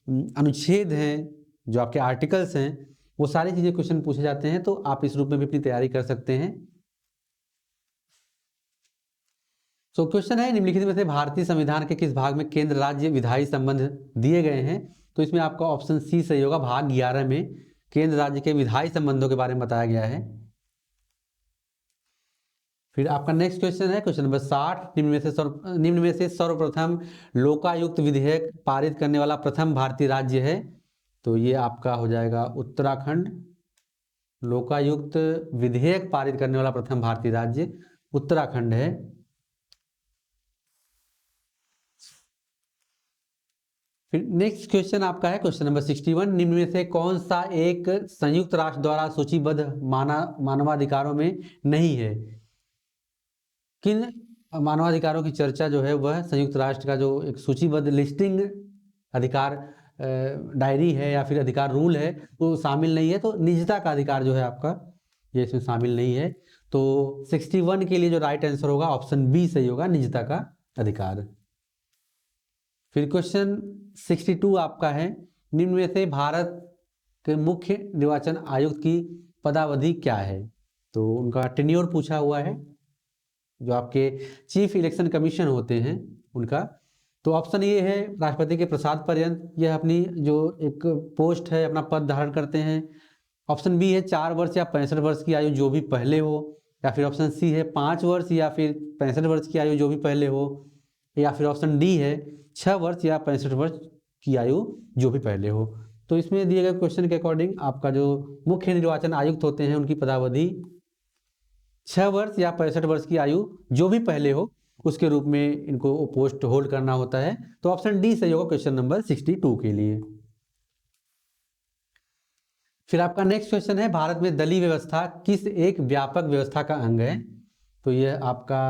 अनुच्छेद हैं, जो आपके आर्टिकल्स हैं, वो सारी चीज़ें क्वेश्चन पूछे जाते हैं, तो आप इस रूप में भी अपनी तैयारी कर सकते हैं। सो क्वेश्चन है, निम्नलिखित में से भारतीय संविधान के किस भाग में केंद्र राज्य विधायी संबंध दिए गए हैं? तो इसमें आपका ऑप्शन सी सही होगा। भाग 11 में केंद्र राज्य के विधायी संबंधों के बारे में बताया गया है। फिर आपका नेक्स्ट क्वेश्चन है क्वेश्चन नंबर 60, निम्न में से सर्वप्रथम लोकायुक्त विधेयक पारित करने वाला प्रथम भारतीय राज्य है? तो ये आपका हो जाएगा उत्तराखंड। लोकायुक्त विधेयक पारित करने वाला प्रथम भारतीय राज्य उत्तराखंड है। फिर नेक्स्ट क्वेश्चन आपका है क्वेश्चन नंबर 61, निम्न में से कौन सा एक संयुक्त राष्ट्र द्वारा सूचीबद्ध मानवाधिकारों में नहीं है? किन मानवाधिकारों की चर्चा जो है वह संयुक्त राष्ट्र का जो एक सूचीबद्ध लिस्टिंग अधिकार डायरी है या फिर अधिकार रूल है वो शामिल नहीं है। तो निजता का अधिकार जो है आपका ये इसमें शामिल नहीं है। तो 61 के लिए जो राइट आंसर होगा ऑप्शन बी सही होगा, निजता का अधिकार। फिर क्वेश्चन 62 आपका है, निम्न में से भारत के मुख्य निर्वाचन आयुक्त की पदावधि क्या है? तो उनका टेन्योर पूछा हुआ है, जो आपके चीफ इलेक्शन कमीशन होते हैं उनका। तो ऑप्शन ये है राष्ट्रपति के प्रसाद पर्यंत, यह अपनी जो एक पोस्ट है अपना पद धारण करते हैं। ऑप्शन बी है 4 वर्ष या 65 वर्ष की आयु जो भी पहले हो, या फिर ऑप्शन सी है 5 वर्ष या फिर 65 वर्ष की आयु जो भी पहले हो, या फिर ऑप्शन डी है 6 वर्ष या 65 वर्ष की आयु जो भी पहले हो। तो इसमें दिए गए क्वेश्चन के अकॉर्डिंग आपका जो मुख्य निर्वाचन आयुक्त होते हैं उनकी पदावधि 6 वर्ष या 65 वर्ष की आयु जो भी पहले हो उसके रूप में इनको पोस्ट होल्ड करना होता है। तो ऑप्शन डी सही होगा क्वेश्चन नंबर 62 के लिए। फिर आपका नेक्स्ट क्वेश्चन है, भारत में दलीय व्यवस्था किस एक व्यापक व्यवस्था का अंग है? तो यह आपका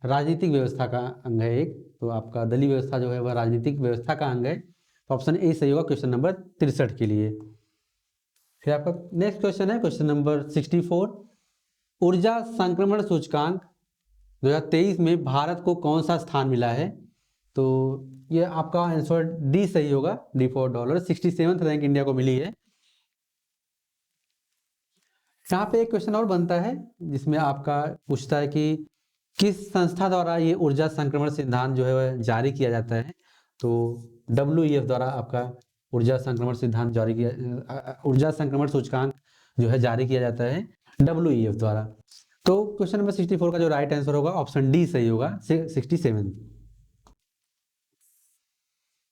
राजनीतिक व्यवस्था का अंग है एक। तो आपका दलीय व्यवस्था जो है वह राजनीतिक व्यवस्था का अंग है। तो ऑप्शन ए सही होगा क्वेश्चन नंबर 63 के लिए। फिर आपका नेक्स्ट क्वेश्चन है क्वेश्चन नंबर 64, ऊर्जा संक्रमण सूचकांक 2023 में भारत को कौन सा स्थान मिला है? तो यह आपका आंसर डी सही होगा, D for dollar. 67th rank India को मिली है। यहाँ पे एक क्वेश्चन और बनता है जिसमें आपका पूछता है कि किस संस्था द्वारा ये ऊर्जा संक्रमण सिद्धांत जो है वह जारी किया जाता है? तो WEF द्वारा आपका ऊर्जा संक्रमण सिद्धांत जारी किया, ऊर्जा संक्रमण सूचकांक जो है जारी किया जाता है WEF द्वारा। तो क्वेश्चन नंबर 64 का जो राइट आंसर होगा ऑप्शन डी सही होगा, 67।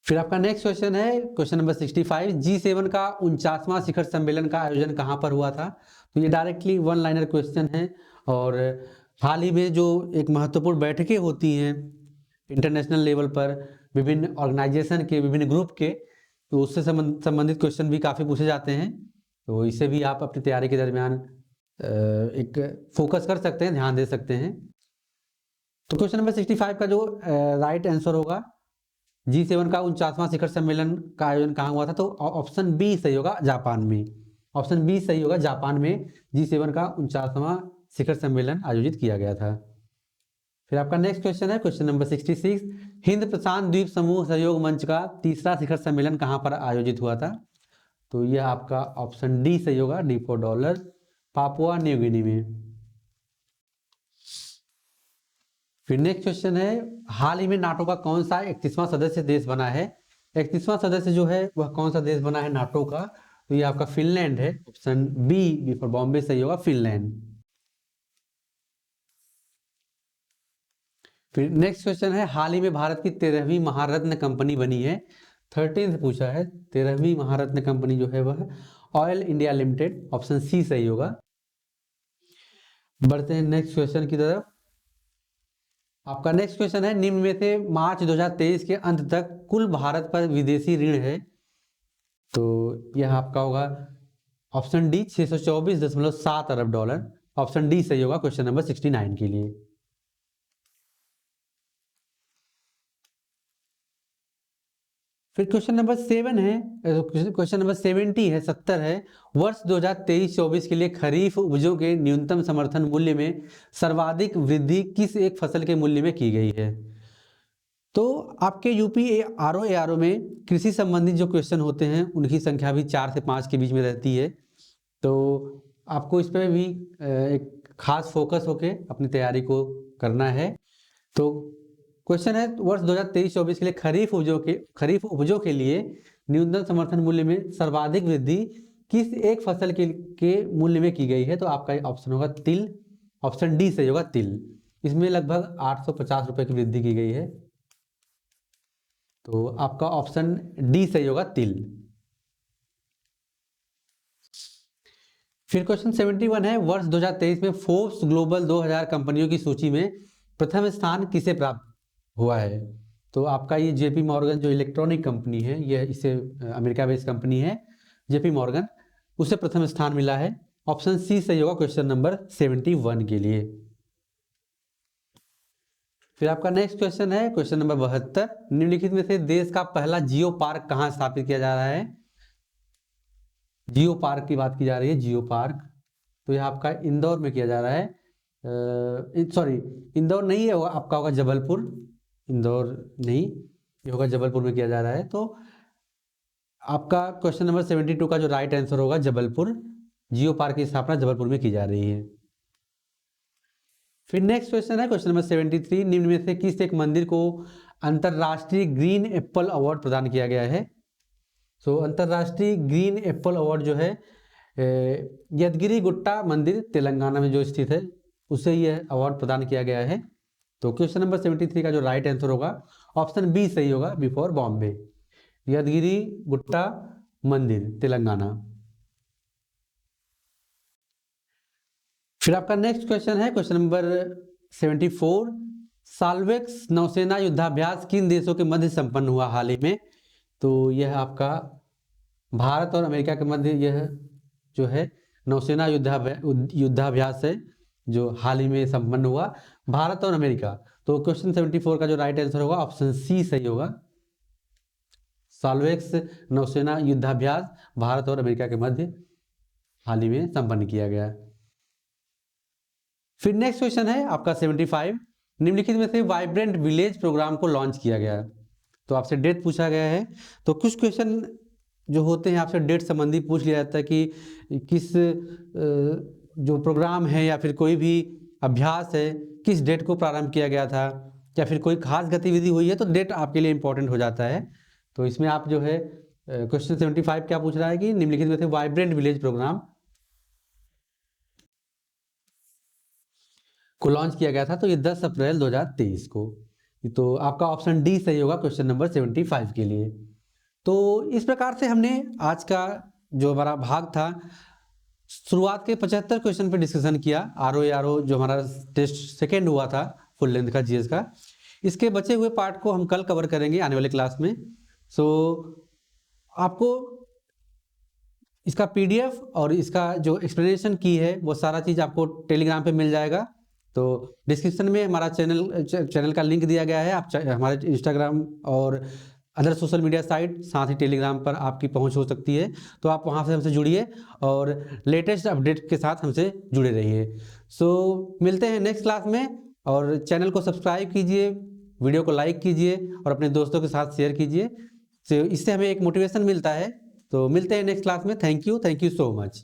फिर आपका नेक्स्ट क्वेश्चन है क्वेश्चन नंबर 65, G7 का 49वां शिखर सम्मेलन का आयोजन कहाँ पर हुआ था? तो ये डायरेक्टली वन लाइनर क्वेश्चन है। और हाल ही में जो एक महत्वपूर्ण बैठकें होती हैं इंटरनेशनल लेवल पर विभिन्न ऑर्गेनाइजेशन के, विभिन्न ग्रुप के, तो उससे संबंधित क्वेश्चन भी काफ़ी पूछे जाते हैं। तो इसे भी आप अपनी तैयारी के दरमियान एक फोकस कर सकते हैं, ध्यान दे सकते हैं। तो क्वेश्चन नंबर 65 का जो राइट आंसर होगा, G7 का 49वां शिखर सम्मेलन का आयोजन कहाँ हुआ था? तो ऑप्शन बी सही होगा, जापान में। ऑप्शन बी सही होगा, जापान में G7 का 49वां शिखर सम्मेलन आयोजित किया गया था। फिर आपका नेक्स्ट क्वेश्चन है क्वेश्चन नंबर 66, हिंद प्रशांत द्वीप समूह सहयोग मंच का 3रा शिखर सम्मेलन कहाँ पर आयोजित हुआ था? तो यह आपका ऑप्शन डी सही होगा, D for dollar, Papua New Guinea में। फिर नेक्स्ट क्वेश्चन है, हाल ही में नाटो का कौन सा 31वां सदस्य देश बना है? 31वां सदस्य जो है वह कौन सा देश बना है नाटो का? तो ये आपका फिनलैंड है। ऑप्शन बी फॉर बॉम्बे सही होगा, फिनलैंड। फिर नेक्स्ट क्वेश्चन है, हाल ही में भारत की 13वीं महारत्न कंपनी बनी है। 13th पूछा है, 13वीं महारत्न कंपनी जो है वह oil India limited, option C सही होगा। बढ़ते हैं नेक्स्ट क्वेश्चन की तरफ। आपका नेक्स्ट क्वेश्चन है, निम्न में से मार्च 2023 के अंत तक कुल भारत पर विदेशी ऋण है? तो यह आपका होगा ऑप्शन डी, $624.7 अरब। ऑप्शन डी सही होगा क्वेश्चन नंबर 69 के लिए। फिर क्वेश्चन नंबर 7 है, क्वेश्चन नंबर 70 है, 70 है, वर्ष 2023-24 के लिए खरीफ उपजों के न्यूनतम समर्थन मूल्य में सर्वाधिक वृद्धि किस एक फसल के मूल्य में की गई है? तो आपके यूपी ARO में कृषि संबंधित जो क्वेश्चन होते हैं उनकी संख्या भी 4 से 5 के बीच में रहती है। तो आपको इस पर भी एक खास फोकस होके अपनी तैयारी को करना है। तो क्वेश्चन है वर्ष 2023-24 के लिए खरीफ उपजों के लिए न्यूनतम समर्थन मूल्य में सर्वाधिक वृद्धि किस एक फसल के मूल्य में की गई है? तो आपका ऑप्शन होगा तिल, ऑप्शन डी सही होगा तिल। इसमें लगभग 850 रुपए की वृद्धि की गई है, तो आपका ऑप्शन डी सही होगा तिल। फिर क्वेश्चन 71 है वर्ष 2023 में फोर्ब्स ग्लोबल 2000 कंपनियों की सूची में प्रथम स्थान किसे प्राप्त हुआ है? तो आपका ये जेपी मॉर्गन जो इलेक्ट्रॉनिक कंपनी है, ये इसे अमेरिका बेस्ड कंपनी है जेपी मॉर्गन, उसे प्रथम स्थान मिला है। ऑप्शन सी सही होगा क्वेश्चन नंबर 71 के लिए। फिर आपका नेक्स्ट क्वेश्चन है क्वेश्चन नंबर 72, निम्नलिखित में से देश का पहला जियो पार्क कहाँ स्थापित किया जा रहा है? जियो पार्क की बात की जा रही है, जियो पार्क, तो यह आपका इंदौर में किया जा रहा है। सॉरी, इंदौर नहीं है, आपका होगा जबलपुर, इंदौर नहीं, ये होगा जबलपुर में किया जा रहा है। तो आपका क्वेश्चन नंबर 72 का जो राइट आंसर होगा जबलपुर, जियो पार्क की स्थापना जबलपुर में की जा रही है। फिर नेक्स्ट क्वेश्चन है क्वेश्चन नंबर 73, निम्न में से किस एक मंदिर को अंतरराष्ट्रीय ग्रीन एप्पल अवार्ड प्रदान किया गया है? तो अंतरराष्ट्रीय ग्रीन एप्पल अवार्ड जो है यदगिरी गुट्टा मंदिर तेलंगाना में जो स्थित है, उसे यह अवार्ड प्रदान किया गया है। तो क्वेश्चन नंबर 73 का जो राइट आंसर होगा ऑप्शन बी सही होगा, बिफोर बॉम्बे, यदगिरी गुट्टा मंदिर तेलंगाना। फिर आपका नेक्स्ट क्वेश्चन है क्वेश्चन नंबर 74, साल्वेक्स नौसेना युद्धाभ्यास किन देशों के मध्य संपन्न हुआ हाल ही में? तो यह आपका भारत और अमेरिका के मध्य यह जो है नौसेना युद्धाभ्यास है जो हाल ही में संपन्न हुआ, भारत और अमेरिका। तो क्वेश्चन 74 का जो राइट आंसर होगा ऑप्शन सी सही होगा, साल्वेक्स नौसेना युद्धाभ्यास भारत और अमेरिका के मध्य हाल ही में संपन्न किया गया। फिर नेक्स्ट क्वेश्चन है आपका 75, निम्नलिखित में से वाइब्रेंट विलेज प्रोग्राम को लॉन्च किया गया। तो आपसे डेट पूछा गया है, तो कुछ क्वेश्चन जो होते हैं आपसे डेट संबंधी पूछ लिया जाता है कि किस जो प्रोग्राम है या फिर कोई भी अभ्यास है किस डेट को प्रारंभ किया गया था, या फिर कोई खास गतिविधि हुई है, तो डेट आपके लिए इंपॉर्टेंट हो जाता है। तो इसमें आप जो है क्वेश्चन 75 क्या पूछ रहा है कि निम्नलिखित में से वाइब्रेंट विलेज प्रोग्राम को लॉन्च किया गया था, तो ये 10 अप्रैल 2023 को। तो आपका ऑप्शन डी सही होगा क्वेश्चन नंबर 75 के लिए। तो इस प्रकार से हमने आज का जो हमारा भाग था शुरुआत के 75 क्वेश्चन पे डिस्कशन किया। आरओ जो हमारा टेस्ट सेकेंड हुआ था फुल लेंथ का जीएस का, इसके बचे हुए पार्ट को हम कल कवर करेंगे आने वाले क्लास में। सो आपको इसका पीडीएफ और इसका जो एक्सप्लेनेशन की है वो सारा चीज़ आपको टेलीग्राम पे मिल जाएगा। तो डिस्क्रिप्शन में हमारा चैनल का लिंक दिया गया है, आप हमारे इंस्टाग्राम और अदर सोशल मीडिया साइट, साथ ही टेलीग्राम पर आपकी पहुंच हो सकती है, तो आप वहां से हमसे जुड़िए और लेटेस्ट अपडेट के साथ हमसे जुड़े रहिए। सो मिलते हैं नेक्स्ट क्लास में, और चैनल को सब्सक्राइब कीजिए, वीडियो को लाइक कीजिए और अपने दोस्तों के साथ शेयर कीजिए, तो इससे हमें एक मोटिवेशन मिलता है। तो मिलते हैं नेक्स्ट क्लास में। Thank you so much.